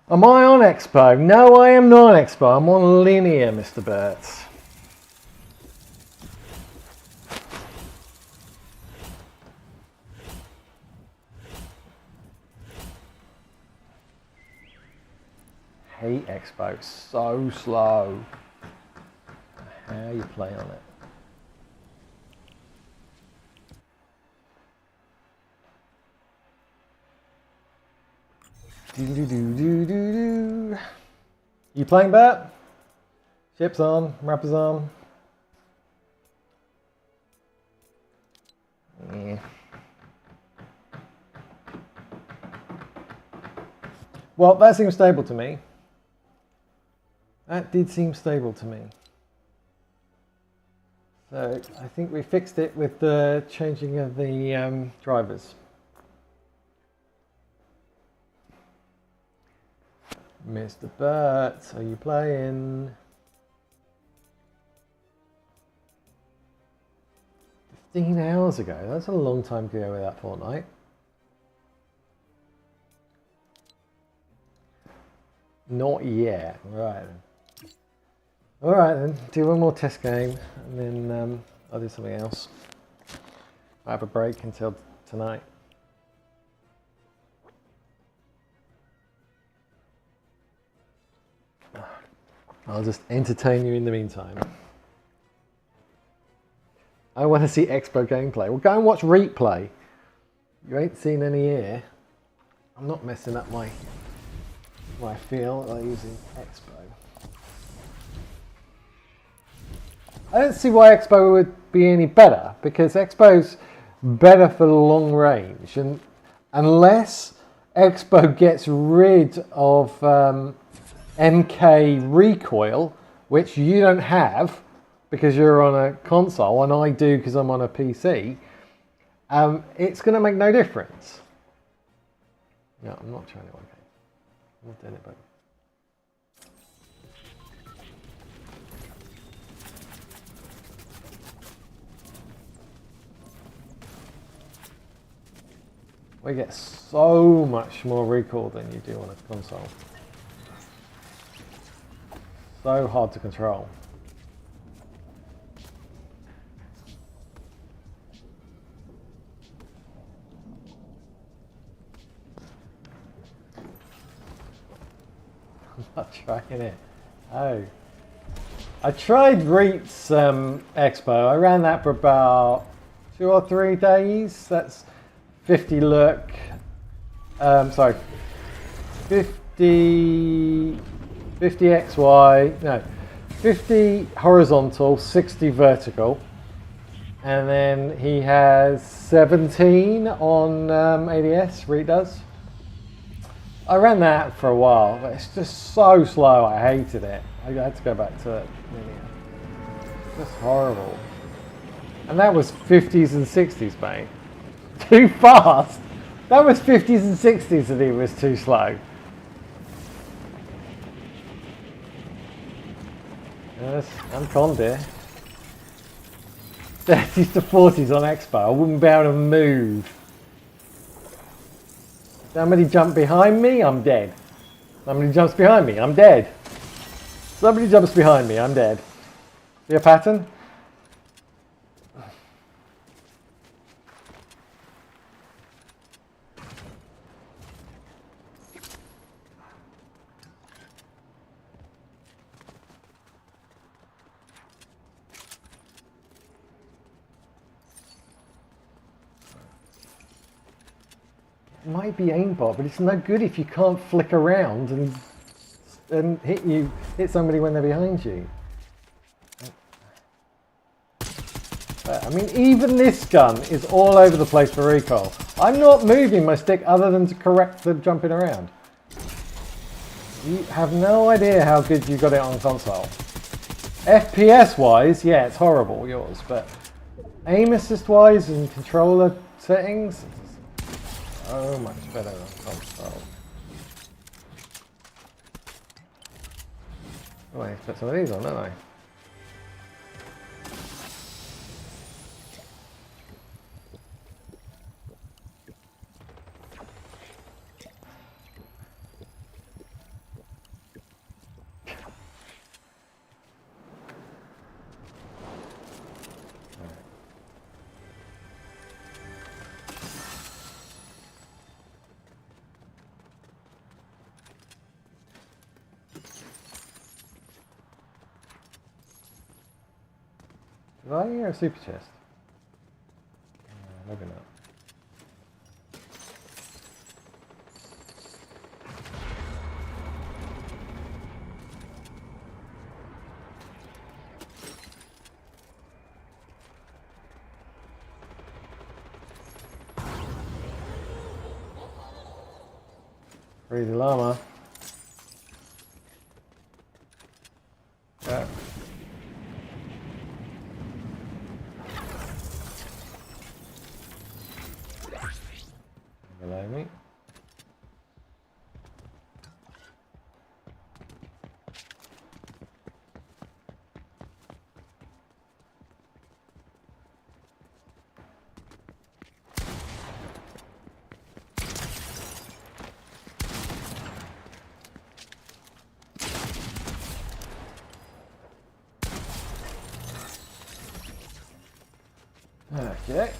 Am I on Expo? No, I am not on Expo. I'm on Linear, Mr. Burtz. Hate Expo. So slow. How you play on it? Do. You playing, Bert? Ship's on, rapper's on. Yeah. Well, that seems stable to me. That did seem stable to me. So I think we fixed it with the changing of the drivers. Mr. Bert, are you playing? 15 hours ago. That's a long time to go without Fortnite. Not yet. Right then. Alright then, do one more test game and then I'll do something else. I have a break until tonight. I'll just entertain you in the meantime. I want to see Expo gameplay. Well, go and watch replay. You ain't seen any here. I'm not messing up my feel by using Expo. I don't see why Expo would be any better, because Expo's better for long range, and unless Expo gets rid of MK recoil, which you don't have because you're on a console and I do because I'm on a PC, it's going to make no difference. No, I'm not trying it. Okay, I'm not doing it, but we get so much more recoil than you do on a console. So hard to control. I'm not trying it. Oh. I tried Reet's Expo. I ran that for about 2 or 3 days. That's 50 look, Sorry, 50 XY, no, 50 horizontal, 60 vertical, and then he has 17 on ADS, Reed does. I ran that for a while, but it's just so slow, I hated it. I had to go back to linear. Just horrible. And that was 50s and 60s, mate. Too fast! That was 50s and 60s and he was too slow. Yes, I'm con, dear. 30s to 40s on Expo. I wouldn't be able to move. Somebody jumped behind me, I'm dead. Somebody jumps behind me, I'm dead. Somebody jumps behind me, I'm dead. See a pattern? It might be aimbot, but it's no good if you can't flick around and hit somebody when they're behind you. I mean, even this gun is all over the place for recoil. I'm not moving my stick other than to correct the jumping around. You have no idea how good you got it on console. FPS wise, yeah, it's horrible, yours, but aim assist wise and controller settings, so much better on console. Oh, I put some of these on, don't I? Did I hear a super chest? Maybe not. Crazy llama. Yeah. Below me. Okay.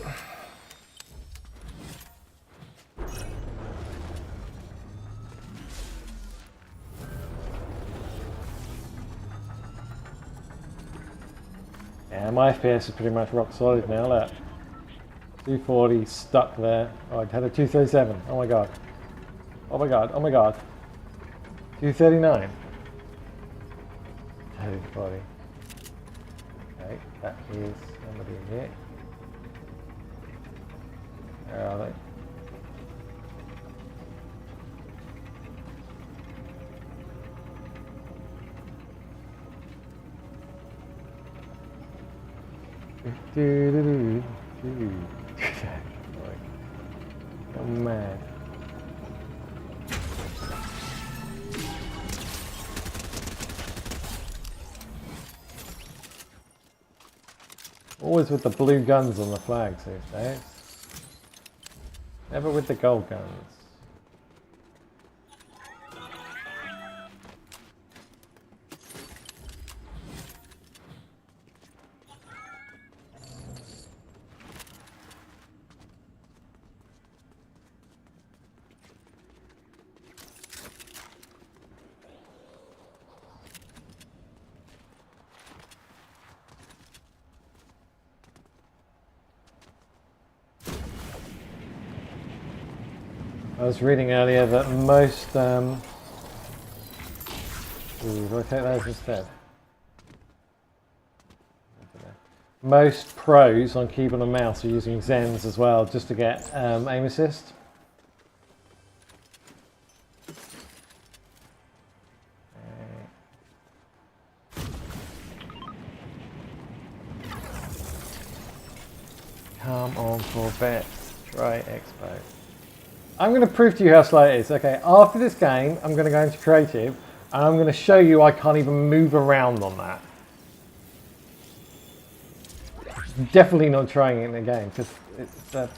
Yeah, my FPS is pretty much rock solid now. Look, 240 stuck there. Oh, I had a 237. Oh my god. Oh my god. Oh my god. 239. 240. Okay, that is somebody in here. Where are they? I'm mad. Always with the blue guns on the flags these days. Never with the gold guns. I was reading earlier that most... do I take those instead? Most pros on keyboard and mouse are using Zens as well, just to get aim assist. Come on, Corvette. Try Expo. I'm going to prove to you how slow it is. Okay, after this game, I'm going to go into creative, and I'm going to show you I can't even move around on that. Definitely not trying it in the game, because it's for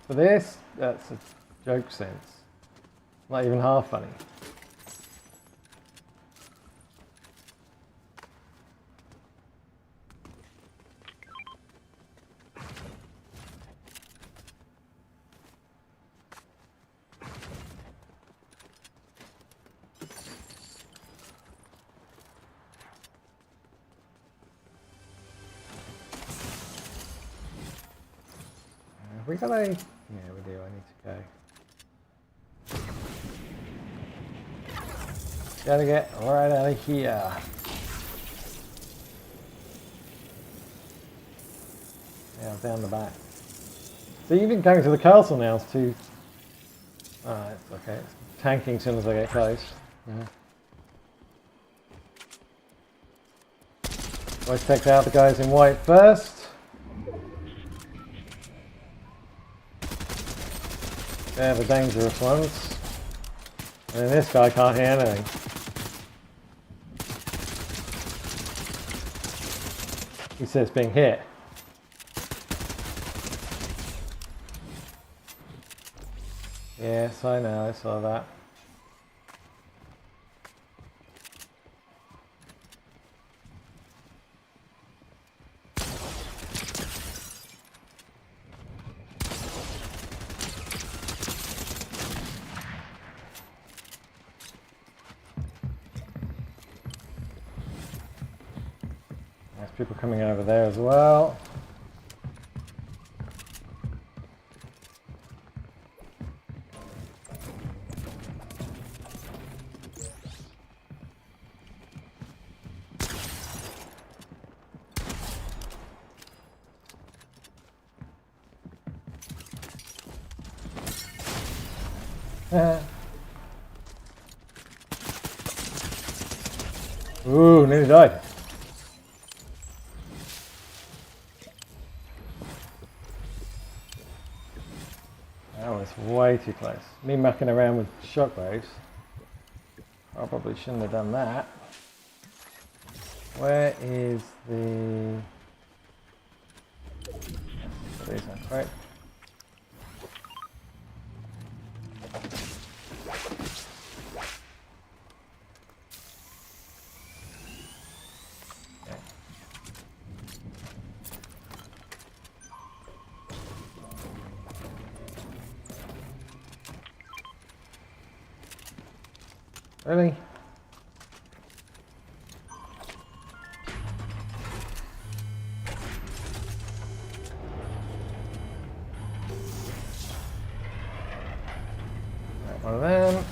this, that's a joke sense. Not even half funny. We got a... Yeah, we do. I need to go. Gotta get right out of here. Yeah, down the back. So even going to the castle now is too... Alright, it's okay. It's tanking as soon as I get close. Always take out the guys in white first. They're the dangerous ones. And this guy can't hear anything. He says being hit. Yes, I know, I saw that. There's people coming over there as well. Ooh, nearly died. That was way too close. Me mucking around with shockwaves. Probably shouldn't have done that. Where is the... These ones, right? Really? Right, one of them.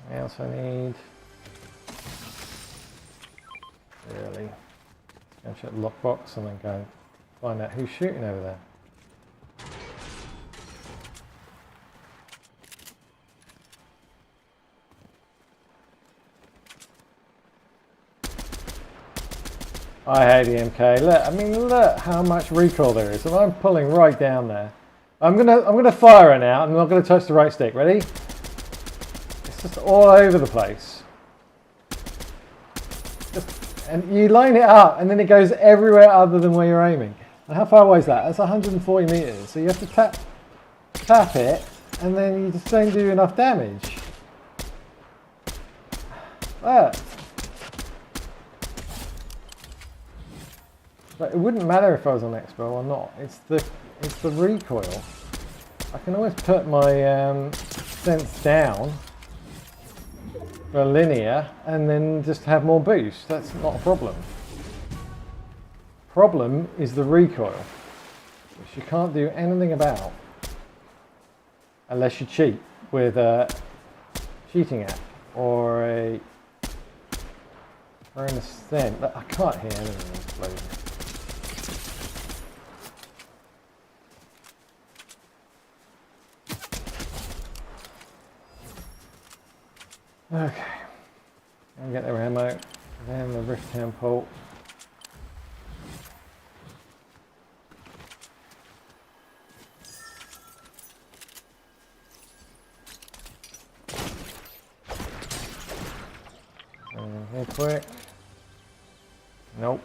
What else I need? Really? Go check the lockbox and then go find out who's shooting over there. I hate the MK. Look, I mean, look how much recoil there is. And I'm pulling right down there. I'm gonna fire it now. I'm not gonna touch the right stick. Ready? It's just all over the place. And you line it up, and then it goes everywhere other than where you're aiming. And how far away is that? That's 140 meters. So you have to tap it, and then you just don't do enough damage. Look. But it wouldn't matter if I was on Expo or not. It's the recoil. I can always put my sense down for linear, and then just have more boost. That's not a problem. Problem is the recoil, which you can't do anything about unless you cheat with a cheating app or an ascent. I can't hear anything exploding. Okay, and get their ammo, then the rift temple. Here quick. Nope.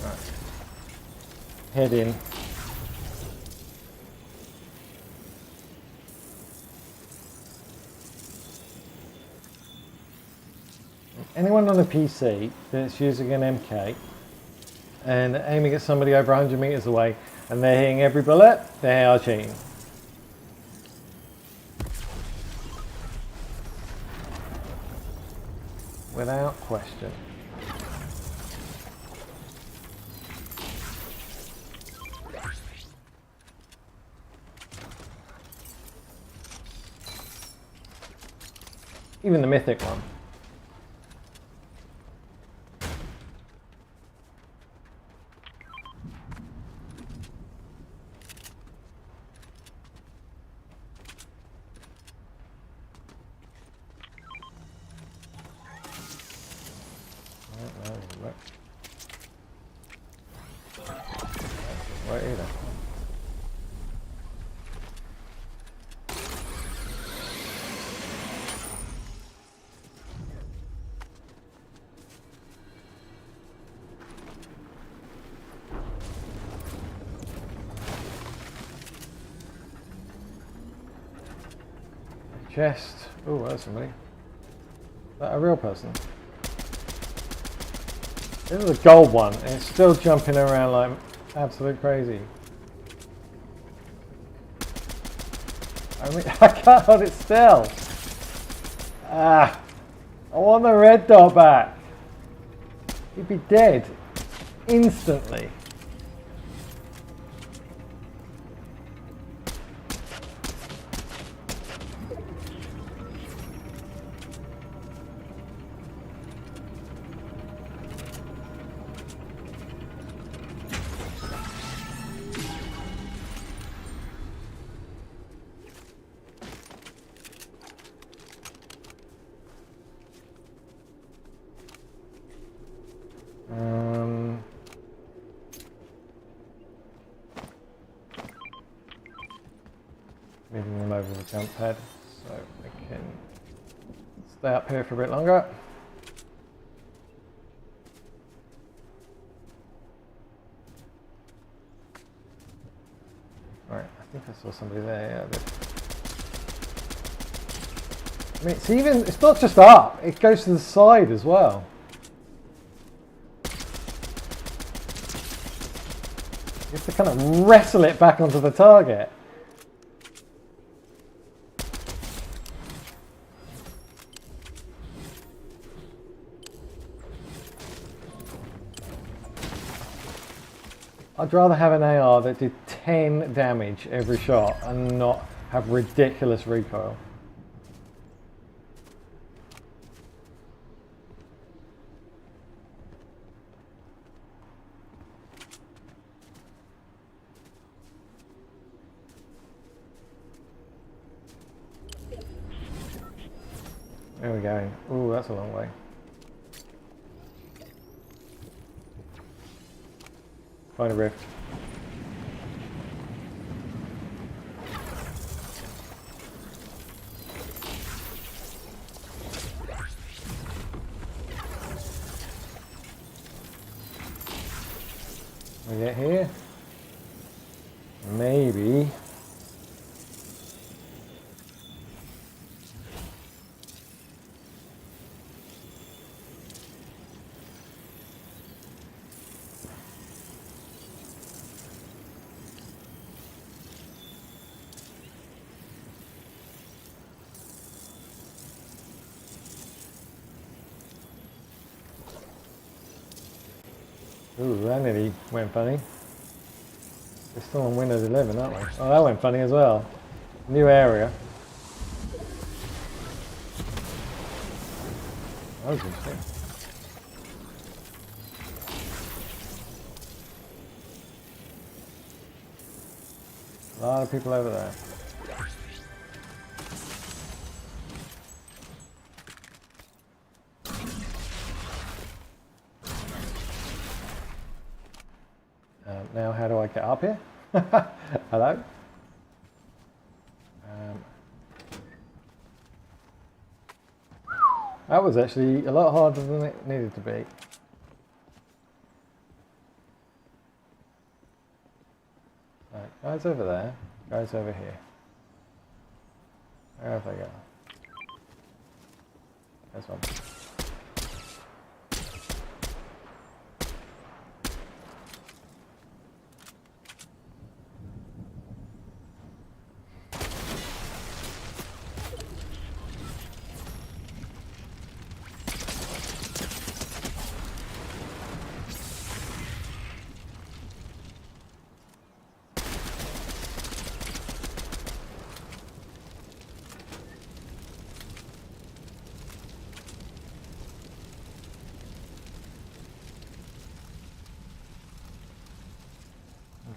Right. Head in. Anyone on a PC that's using an MK and aiming at somebody over 100 meters away and they're hitting every bullet, they are cheating. Without question. Even the mythic one. Right either. Chest. Oh, there's somebody. Is that a real person? This is a gold one, and it's still jumping around like absolute crazy. I mean, I can't hold it still. Ah, I want the red dot back. He'd be dead instantly. Moving them over the jump pad so we can stay up here for a bit longer. Right, I think I saw somebody there. Yeah, I mean, it's not just up; it goes to the side as well. You have to kind of wrestle it back onto the target. I'd rather have an AR that did 10 damage every shot and not have ridiculous recoil. There we go. Ooh, that's a long way. Find a rift. We get here. Maybe. Ooh, that nearly went funny. We're still on Windows 11, aren't we? Oh, that went funny as well. New area. That was interesting. A lot of people over there. Now how do I get up here? Hello? That was actually a lot harder than it needed to be. Right, guys over there, guys over here. Where have they gone? There's one.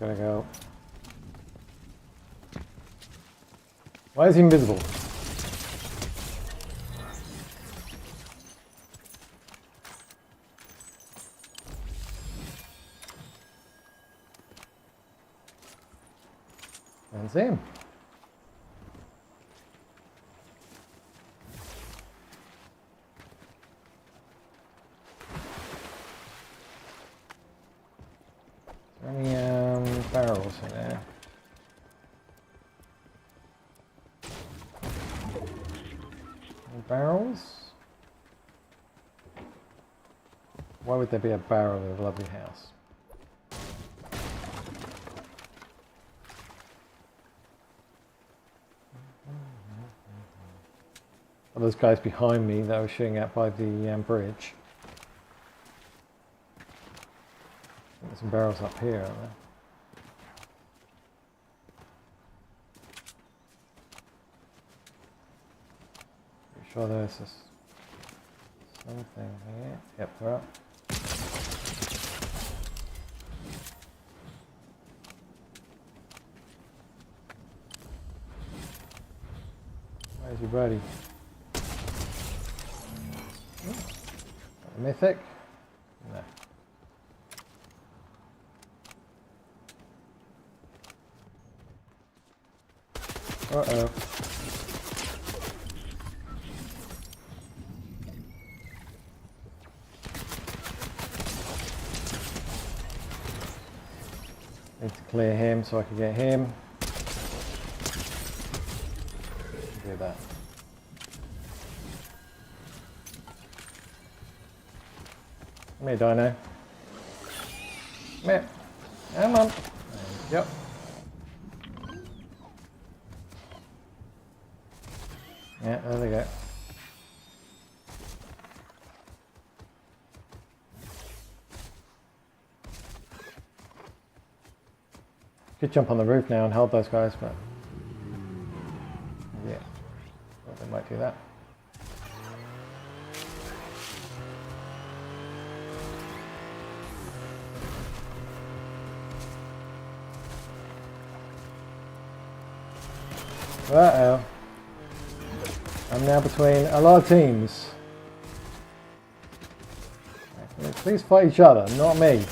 I'm gonna go. Why is he invisible? I don't see him. Any barrels in there? Any barrels? Why would there be a barrel in a lovely house? Are those guys behind me that I was shooting at by the bridge? There's some barrels up here, aren't there? Pretty sure there's something here. Yep, they're up. Where's your buddy? Mythic? No. Uh-oh. Need to clear him so I can get him. Do that. Come here, Dino. Come here. Come on. Yep. Yeah, there they go. Could jump on the roof now and hold those guys, but yeah, well, they might do that. Uh-oh. I'm now between a lot of teams. Please fight each other, not me.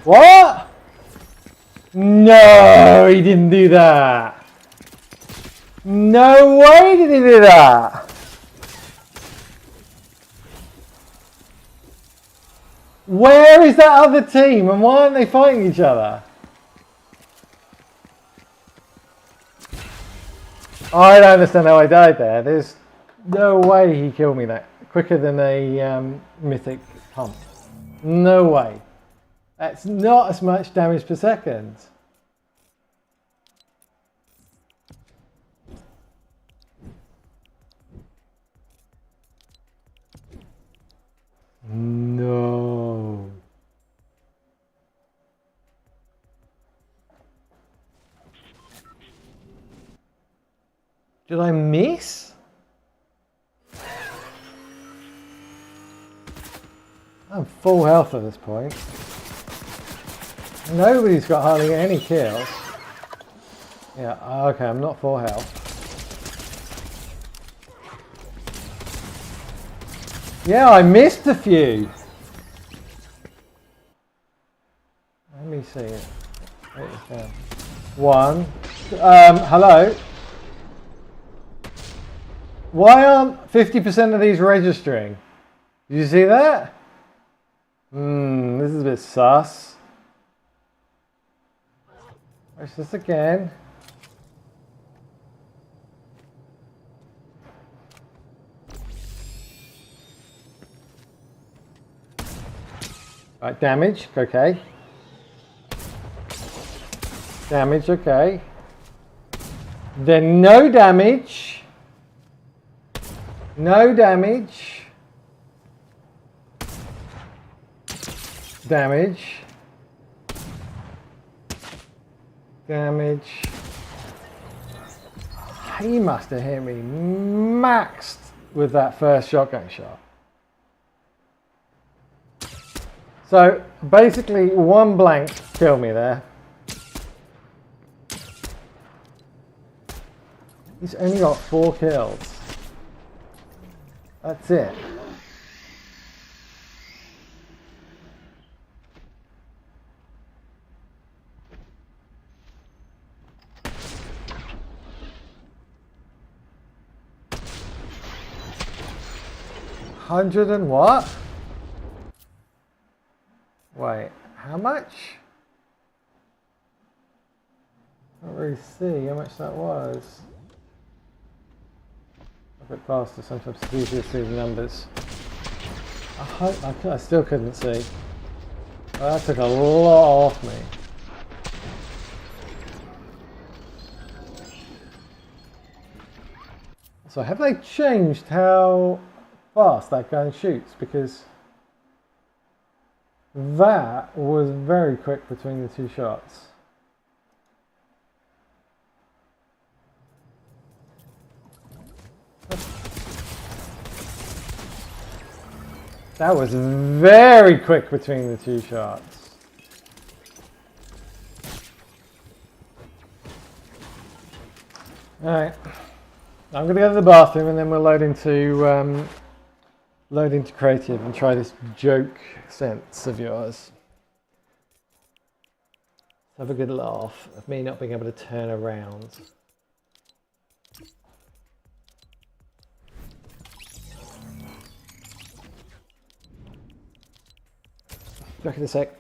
What? No, he didn't do that. No way did he do that. Where is that other team and why aren't they fighting each other? I don't understand how I died there. There's no way he killed me that quicker than a mythic pump. No way. That's not as much damage per second. Did I miss? I'm full health at this point. Nobody's got hardly any kills. Yeah, okay, I'm not full health. Yeah, I missed a few. Let me see it. Write this down. One. Hello. Why aren't 50% of these registering? Did you see that? This is a bit sus. Watch this again. Right, damage, okay. Damage, okay. Then no damage. No damage. Damage. Damage. He must have hit me maxed with that first shotgun shot. So basically one blank killed me there. He's only got 4 kills. That's it. Hundred and what? Wait, how much? I can't really see how much that was. A bit faster, sometimes it's easier to see the numbers. I still couldn't see. Well, that took a lot off me. So have they changed how fast that gun shoots? Because that was very quick between the 2 shots. That was very quick between the 2 shots. Alright, I'm going to go to the bathroom and then we'll load into creative and try this joke sense of yours. Have a good laugh of me not being able to turn around. Back in a sec.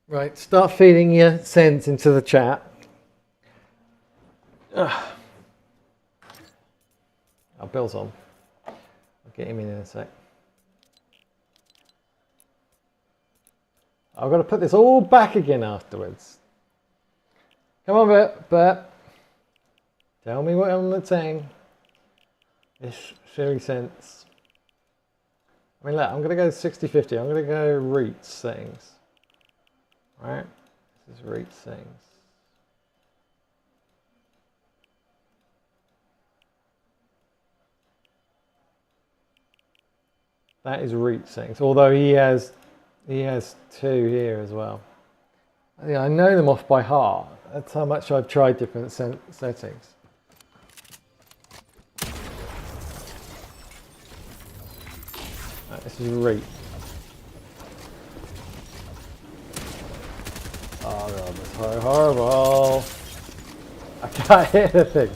Right, start feeding your sense into the chat. Ugh. Oh, Bill's on. I'll get him in a sec. I've got to put this all back again afterwards. Come on, Bert. Tell me what I'm saying. This silly sense. I mean, look, I'm going to go 60-50. I'm going to go reach settings. Right? This is reach settings. That is reach settings. Although he has 2 here as well. Yeah, I know them off by heart. That's how much I've tried different settings. Right, this is reach. Oh god, that's so horrible. I can't hear the thing.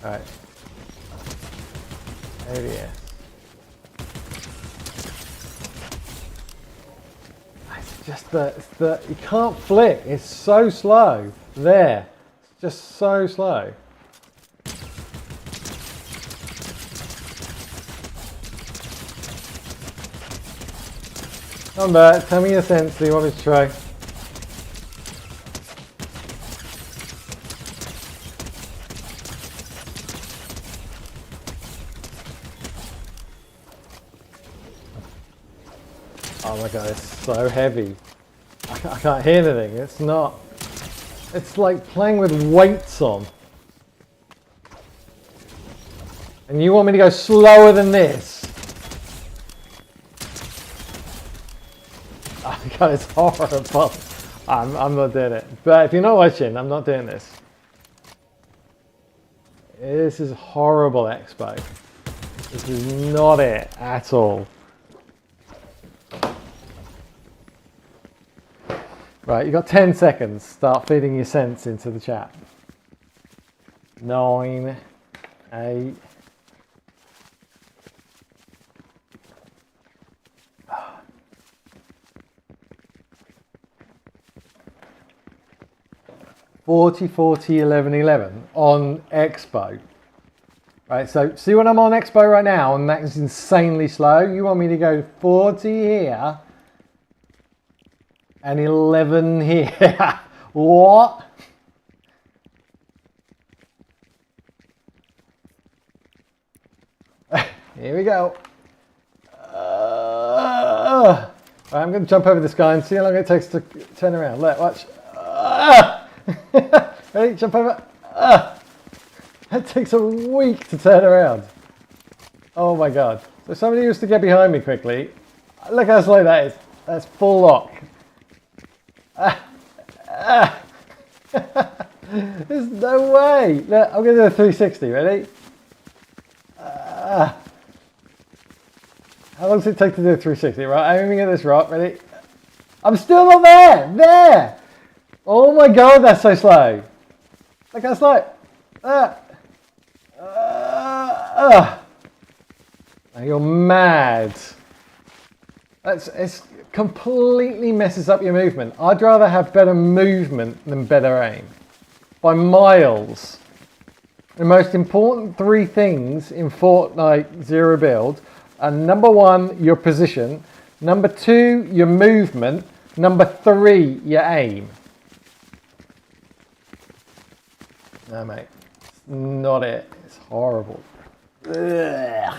Alright. ABS. It's just the you can't flick. It's so slow. There. It's just so slow. Come back, tell me your sense, do you want me to try? Oh my god, it's so heavy. I can't hear anything. It's not. It's like playing with weights on. And you want me to go slower than this? Oh my god, it's horrible. I'm not doing it. But if you're not watching, I'm not doing this. This is horrible, Expo. This is not it at all. Right, you've got 10 seconds. Start feeding your sense into the chat. 9, 8. $40, $40, $11, $11 on Expo. Right, so see when I'm on Expo right now, and that is insanely slow. You want me to go 40 here and 11 here. What? Here we go. Right, I'm going to jump over this guy and see how long it takes to turn around. Look, watch. Ready? Jump over. That takes a week to turn around. Oh my god. So somebody used to get behind me quickly. Look how slow that is. That's full lock. There's no way. Look, I'm going to do a 360. Ready? How long does it take to do a 360? Right, I'm aiming at this rock. Ready? I'm still not there. There. Oh my god, that's so slow. Look how slow. You're mad. It completely messes up your movement. I'd rather have better movement than better aim. By miles. The most important 3 things in Fortnite Zero Build are number 1, your position. Number 2, your movement. Number 3, your aim. No, mate. It's not it. It's horrible. Ugh.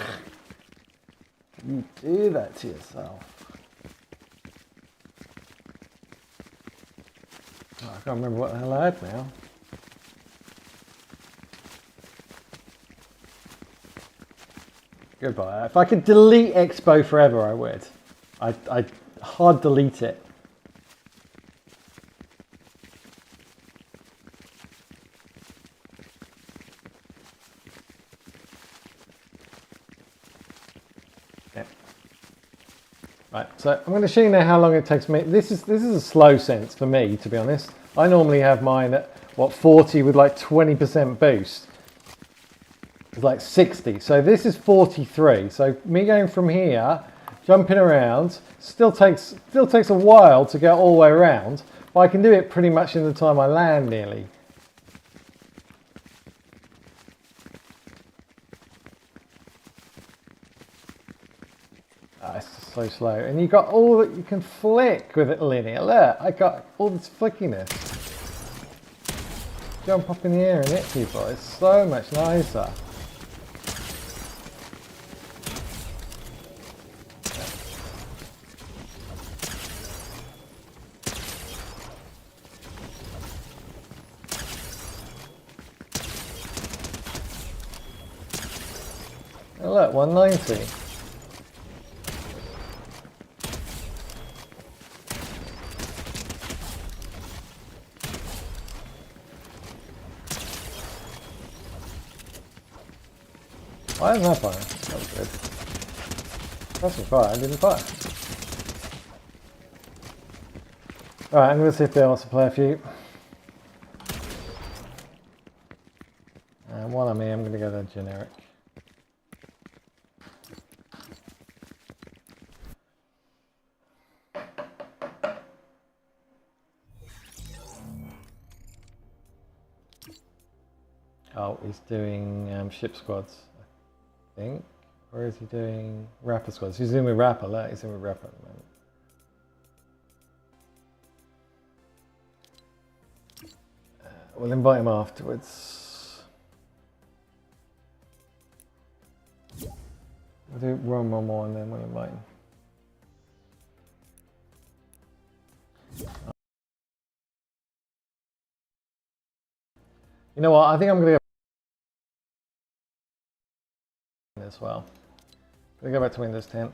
You do that to yourself. Oh, I can't remember what the hell I had now. Goodbye. If I could delete Expo forever, I would. I'd hard delete it. Right, so I'm going to show you now how long it takes me. This is a slow sense for me, to be honest. I normally have mine at, 40 with like 20% boost. It's like 60. So this is 43. So me going from here, jumping around, still takes a while to get all the way around, but I can do it pretty much in the time I land nearly. It's so slow. And you got all that you can flick with it linear. Look, I got all this flickiness. Jump up in the air and hit people. It's so much nicer. Oh, look, 190. Why isn't that fire? That was good. That's some fire, I didn't fire. Alright, I'm going to see if Bill wants to play a few. And while I'm here, I'm going to go to generic. Oh, he's doing ship squads, I think. Or is he doing rapper squads? He's in with rapper, look, he's in with rapper at the moment. We'll invite him afterwards. We'll do one more and then we'll invite him. You know what, I think I'm going to go as well. I'm going to go back to Windows 10.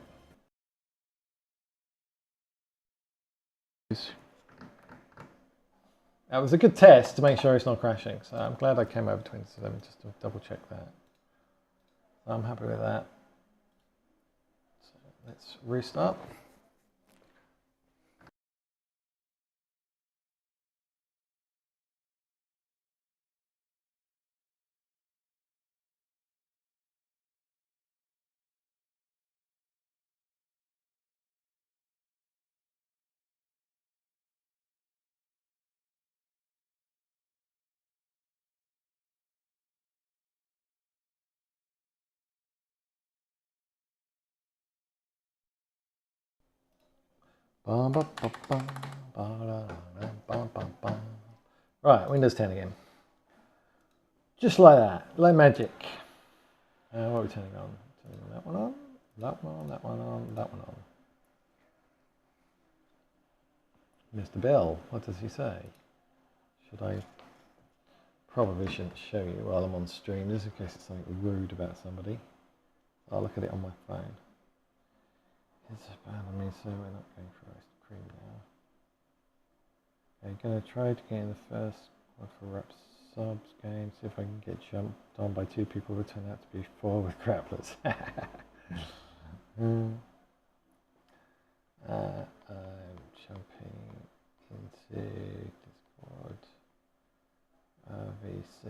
That was a good test to make sure it's not crashing, so I'm glad I came over to Windows 11 just to double check that. So I'm happy with that. So let's restart. Right, Windows 10 again. Just like that, like magic. What are we turning on? Turning that one on, that one on, that one on, that one on. Mr. Bell, what does he say? Should I? Probably shouldn't show you while I'm on stream, just in case it's something rude about somebody. I'll look at it on my phone. It's bad on me, so we're not going for ice cream now. Okay, gonna try to get in the first one for rap subs game, see if I can get jumped on by 2 people who turn out to be 4 with grapplers. I'm jumping into Discord, VC,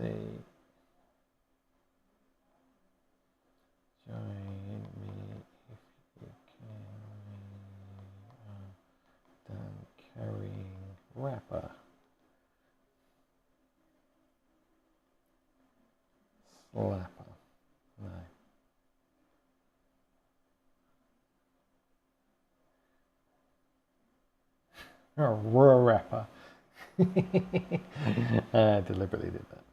join me if you can, done carrying rapper. Slapper. No. Oh, raw rapper. I deliberately did that.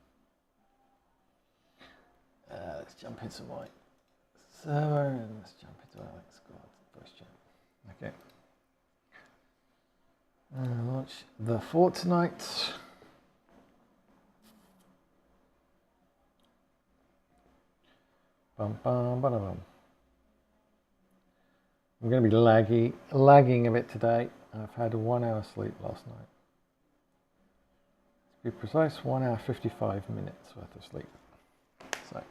Let's jump into my server and let's jump into Alex Squad voice chat. Okay. Launch the Fortnite. Bum, bum, bum, bum. I'm going to be lagging a bit today. I've had 1 hour sleep last night. To be precise, 1 hour 55 minutes worth of sleep. So,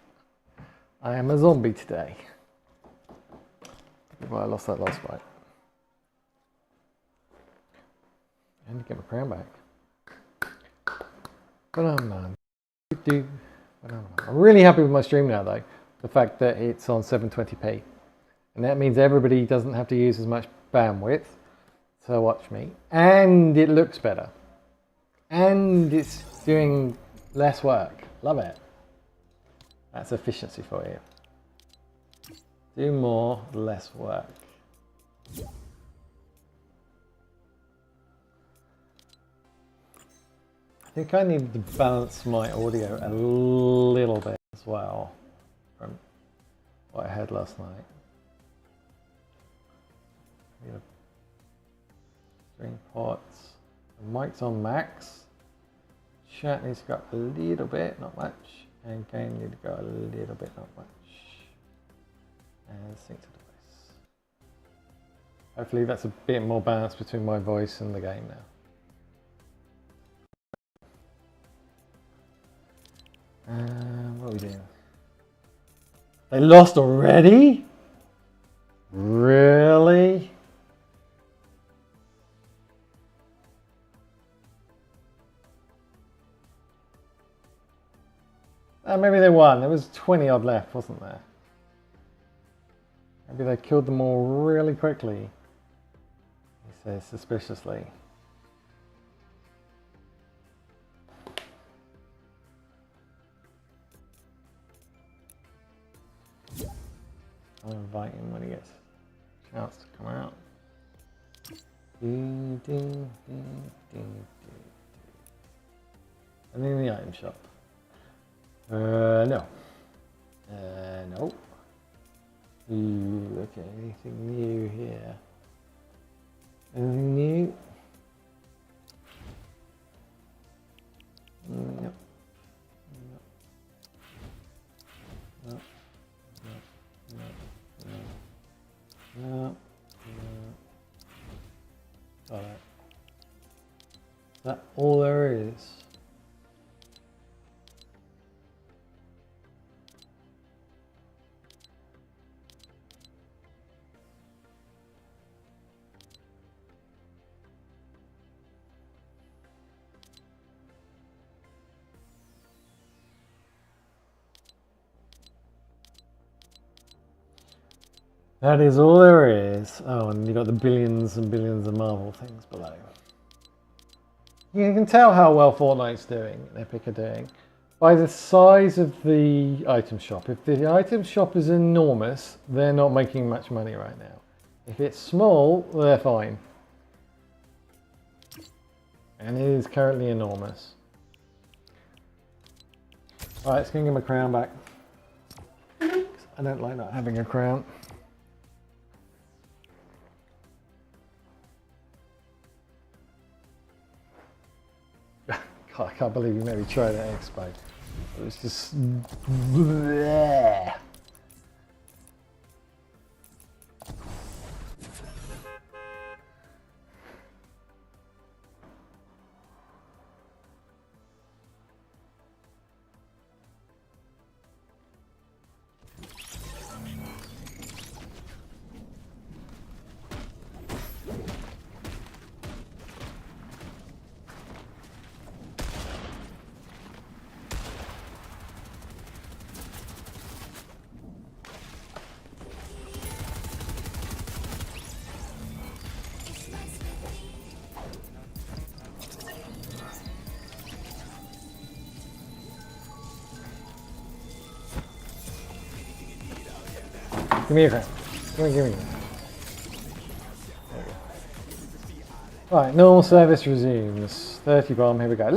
I am a zombie today. Well, I lost that last fight. And get my crown back. I'm really happy with my stream now, though. The fact that it's on 720p. And that means everybody doesn't have to use as much bandwidth to watch me. And it looks better. And it's doing less work. Love it. That's efficiency for you. Do more, less work. I think I need to balance my audio a little bit as well from what I had last night. String pots. The mic's on max. Chat needs to go a little bit, not much. And gain need to go a little bit, not much. And sync to device. Hopefully that's a bit more balance between my voice and the game now. What are we doing? They lost already? Really? Maybe they won. There was 20 odd left, wasn't there? Maybe they killed them all really quickly. He says suspiciously. I'll invite him when he gets a chance to come out. And in the item shop. No. No. Okay, anything new here? Anything new? No. No. No. Alright. Is that all there is? That is all there is. Oh, and you've got the billions and billions of Marvel things below. You can tell how well Fortnite's doing, and Epic are doing, by the size of the item shop. If the item shop is enormous, they're not making much money right now. If it's small, they're fine. And it is currently enormous. Alright, let's give him a crown back. I don't like not having a crown. God, I can't believe you made me try that expo. It was just bleh. Give me a crown. Give me. Right, normal service resumes. 30 bomb, here we go.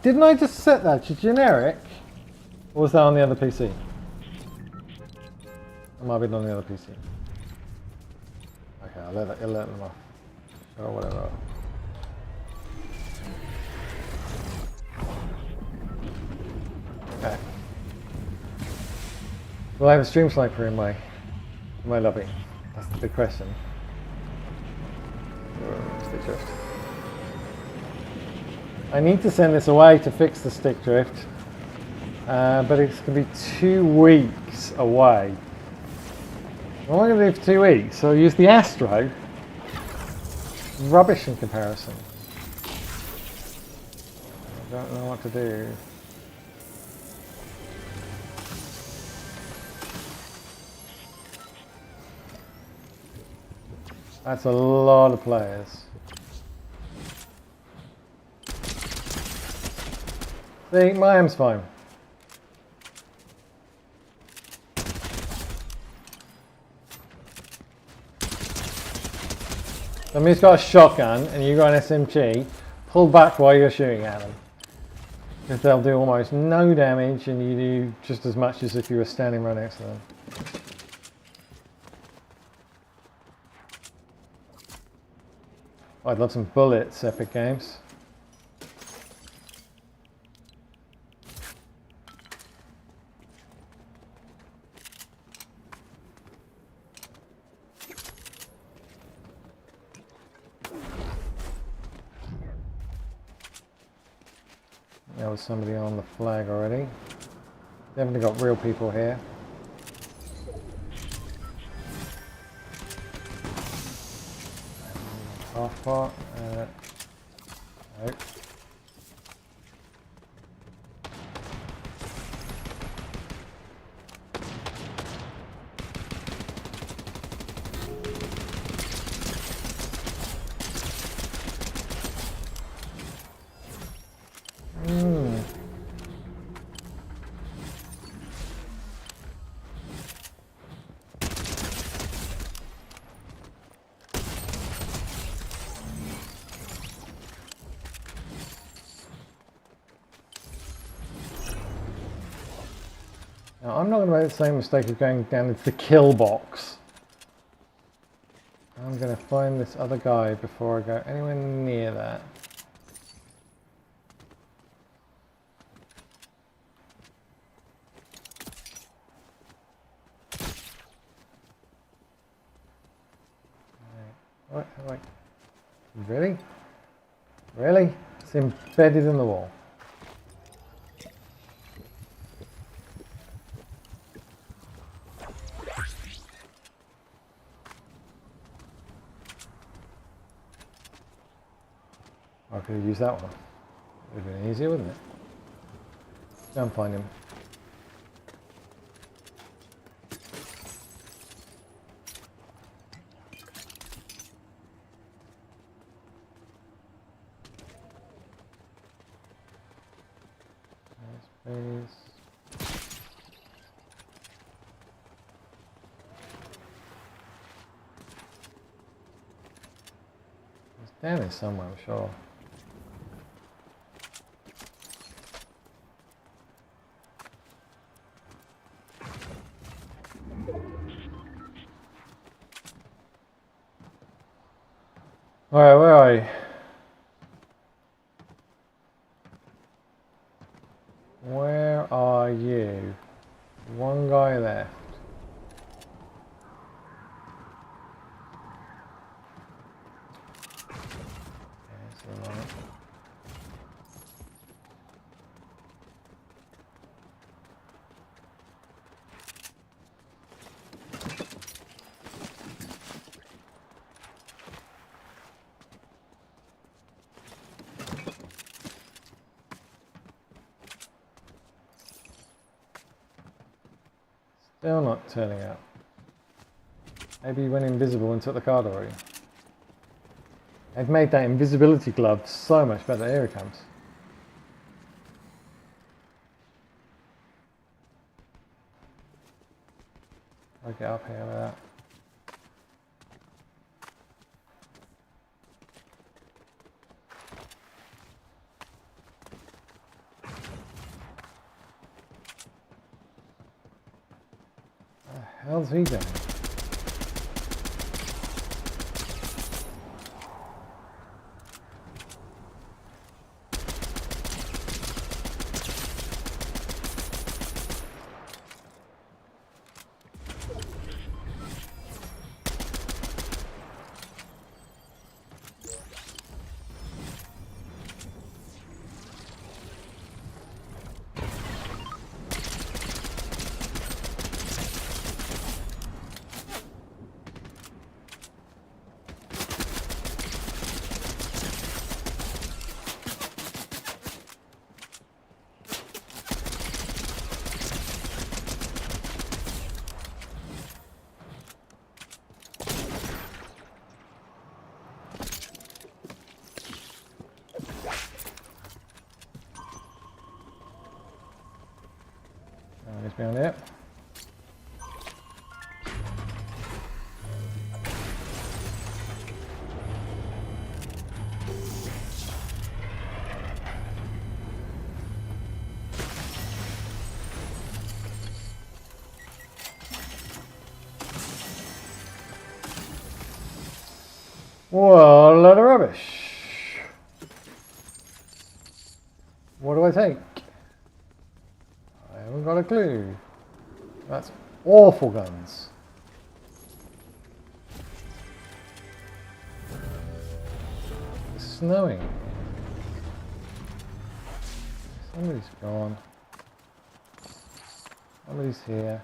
Didn't I just set that to generic? Or was that on the other PC? It might have been on the other PC. Okay, I'll let them off. Or whatever. Okay. Will I have a stream sniper in my lobby? That's the big question. Stick drift. I need to send this away to fix the stick drift, but it's going to be 2 weeks away. What am I going to do for 2 weeks? So I'll use the Astro. Rubbish in comparison. I don't know what to do. That's a lot of players. See, my aim's fine. Somebody's got a shotgun and you've got an SMG, pull back while you're shooting at them. Because they'll do almost no damage and you do just as much as if you were standing right next to them. I'd love some bullets, Epic Games. There was somebody on the flag already. Definitely got real people here. Half part. Nope. Now, I'm not going to make the same mistake of going down into the kill box. I'm going to find this other guy before I go anywhere near that. What? Like, really? Really? It's embedded in the wall. I could have used that one. Would have been easier, wouldn't it? Go and find him. Please. He's down there somewhere, I'm sure. Alright, where are you? Where are you? One guy left. That's all right. Still not turning out. Maybe he went invisible and took the card already. They've made that invisibility glove so much better. Here he comes. I'll get up here with that. What the hell's he doing? He's behind it. What a load of rubbish. What do I take? I haven't got a clue. That's awful guns. It's snowing. Somebody's gone. Somebody's here.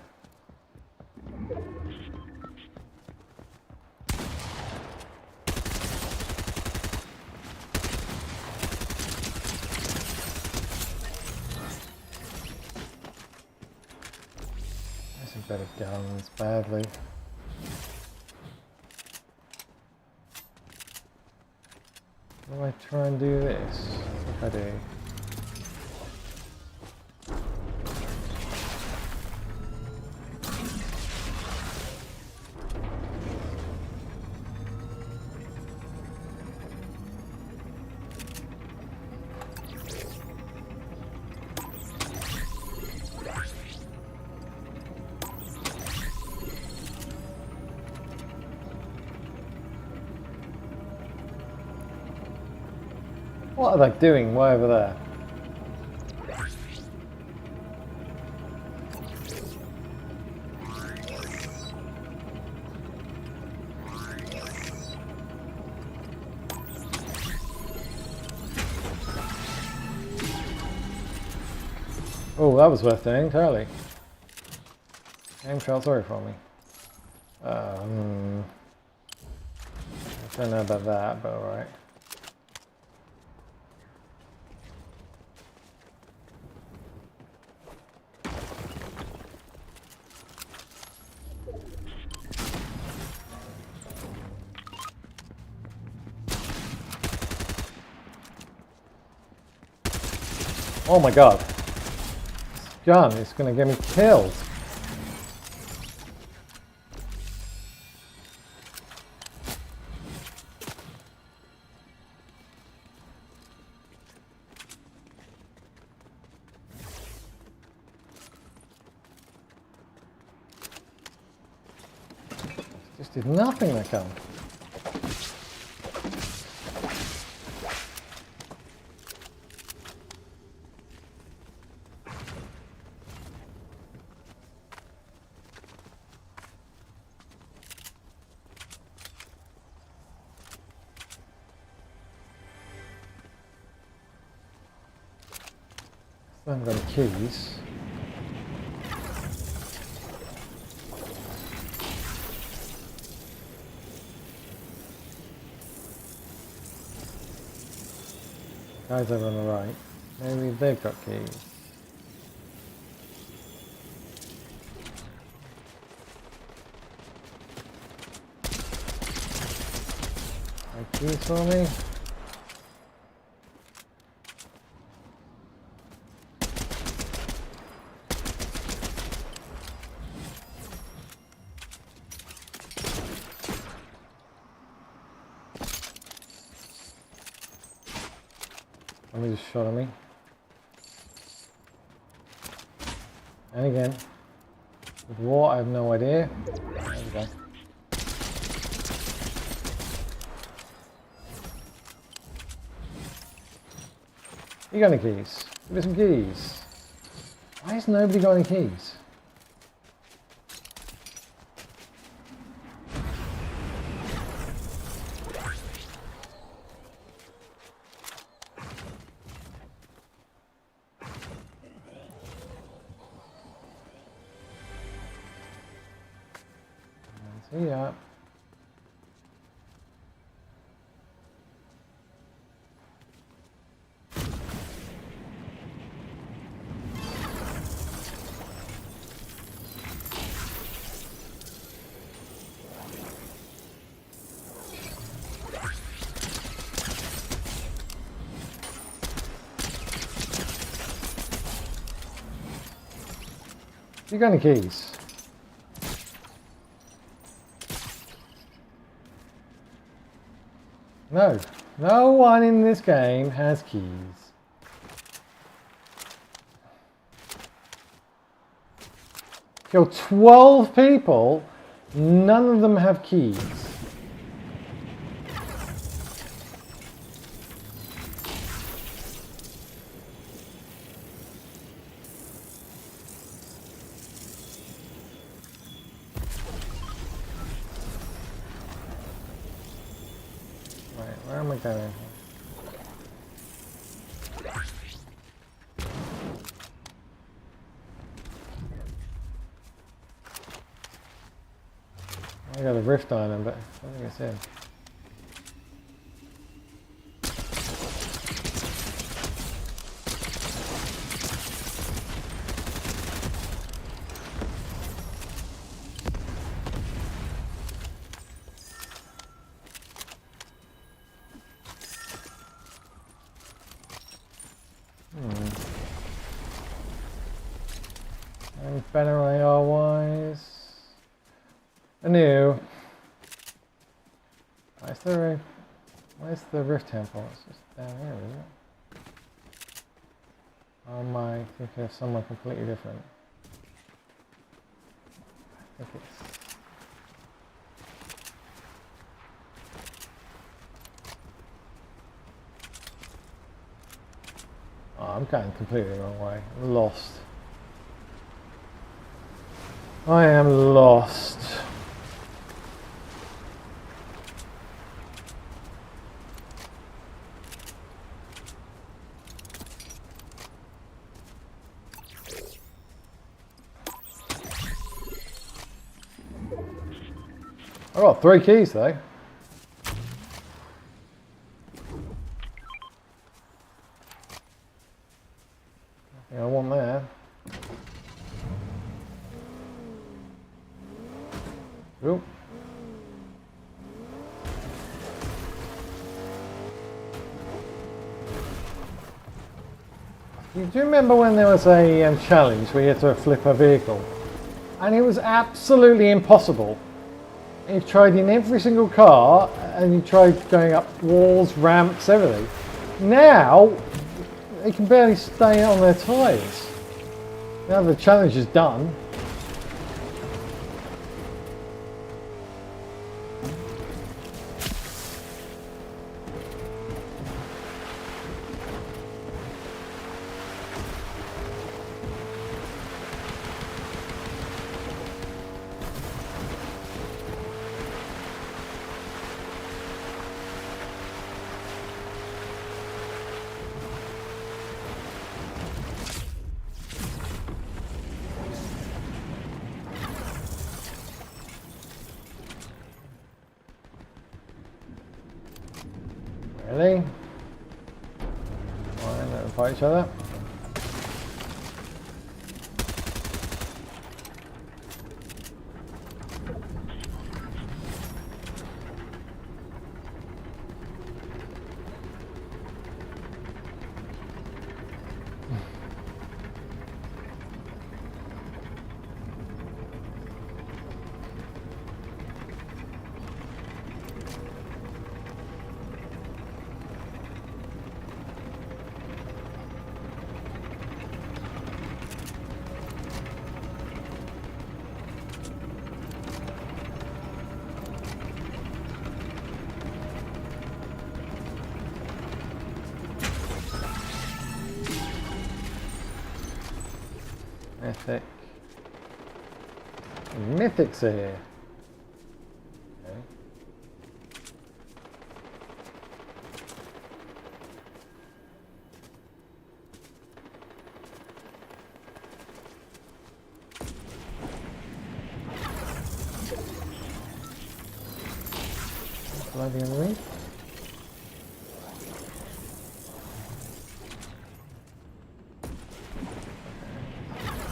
There's a bit of guns badly. Do I try and do this? I think I do. What are they doing way over there? Oh, that was worth doing, totally. Game felt sorry for me. I don't know about that, but alright. Oh my god. This gun is going to get me killed. Just did nothing, that gun. I haven't got any keys. Guys over on the right. Maybe they've got keys. Keys for me? Somebody just shot at me. And again. With what? I have no idea. There we go. You got any keys? Give me some keys. Why has nobody got any keys? See ya. You got any keys? No. No one in this game has keys. Killed 12 people. None of them have keys. Don't go in here. I got a rift island, but I don't think it's in. And better AR wise. Anew. Where's the rift temple? It's just down here, isn't it? Or am I thinking of someone completely different? I think it's... Oh, I'm going completely the wrong way. I'm lost. I am lost. I got 3 keys though. Nothing I want there. Ooh. Do you remember when there was a challenge where you had to flip a vehicle? And it was absolutely impossible. You tried in every single car, and you tried going up walls, ramps, everything. Now, they can barely stay on their tyres. Now the challenge is done. Really? Why don't we fight each other? Mythic. Mythics are here. Okay. Bloody underneath.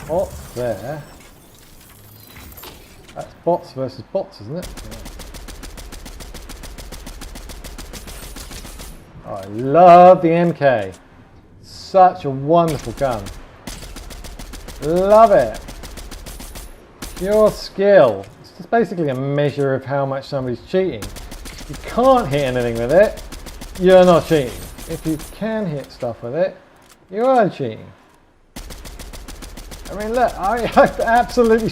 Bots there. That's bots versus bots, isn't it? Yeah. Oh, I love the MK. Such a wonderful gun. Love it. Pure skill. It's just basically a measure of how much somebody's cheating. If you can't hit anything with it, you're not cheating. If you can hit stuff with it, you are cheating. I mean, look, I absolutely...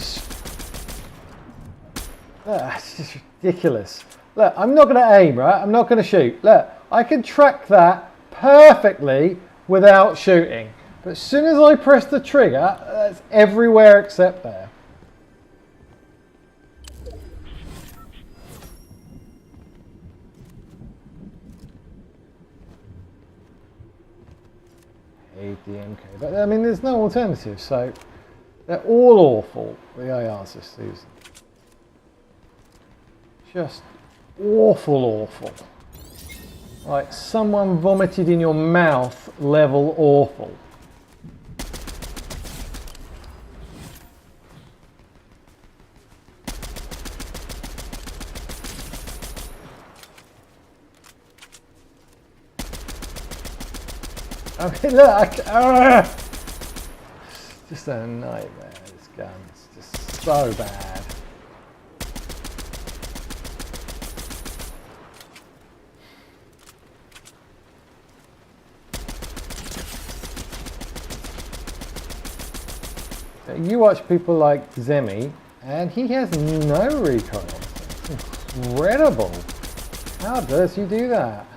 Look, that's just ridiculous. Look, I'm not going to aim, right? I'm not going to shoot. Look, I can track that perfectly without shooting. But as soon as I press the trigger, it's everywhere except there. hate the MK. But I mean, there's no alternative, so they're all awful, the ARs this season. Just awful. Like someone vomited in your mouth level awful. I mean, look, it's just a nightmare, this gun. It's just so bad. You watch people like Zemi, and he has no recoil. It's incredible. How does he do that?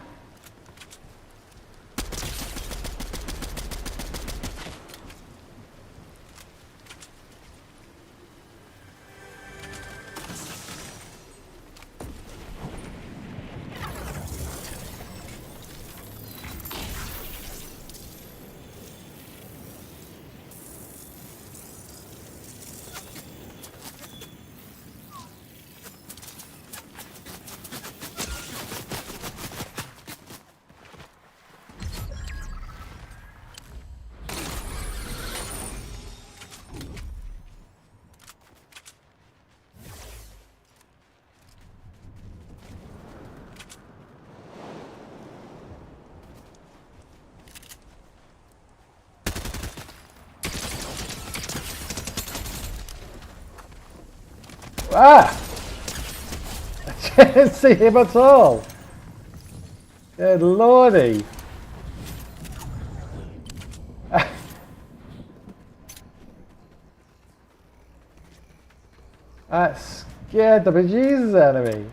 Ah! I didn't see him at all. Good lordy. That scared the bejesus out of me.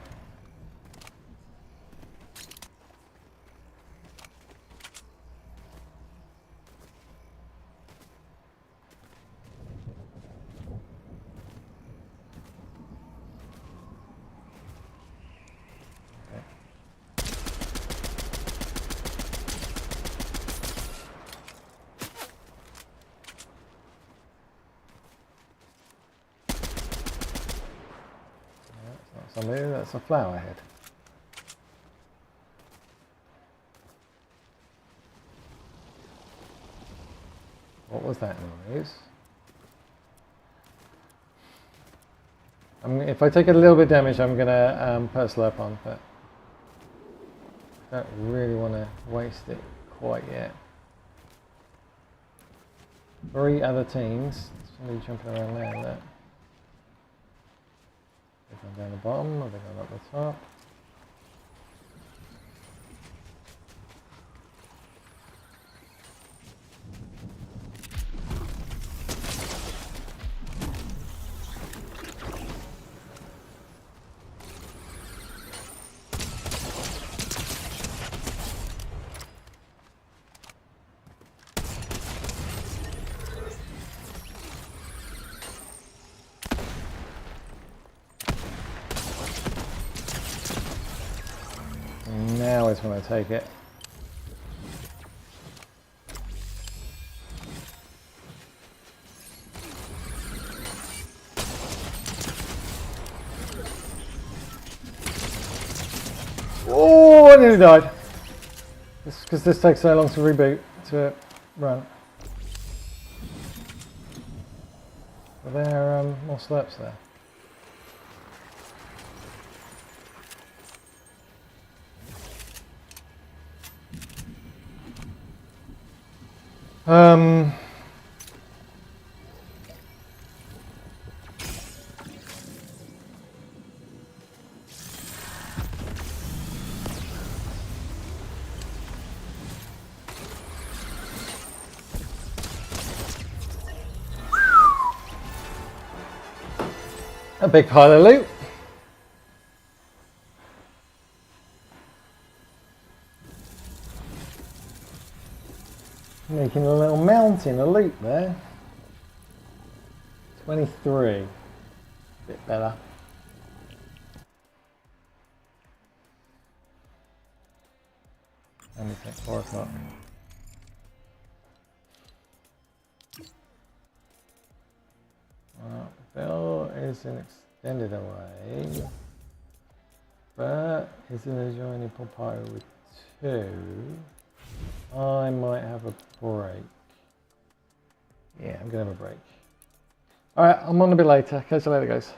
Somebody, that's a flower head. What was that noise? If I take a little bit of damage, I'm going to put a slurp on, but I don't really want to waste it quite yet. 3 other teams. Somebody jumping around there. Look. They're going down the bottom, or they're going up the top. Now is when I take it. Oh, I nearly died. It's because this takes so long to reboot, to run. Are there more slurps there? A big pile of loot. Making a little mountain of loot there. 23. Bit better. And we take 4 o'clock. Bill is an extended away, but is in a joining pool party with 2. I might have a break. Yeah, I'm gonna have a break. All right, I'm on a bit later. Catch you later, guys.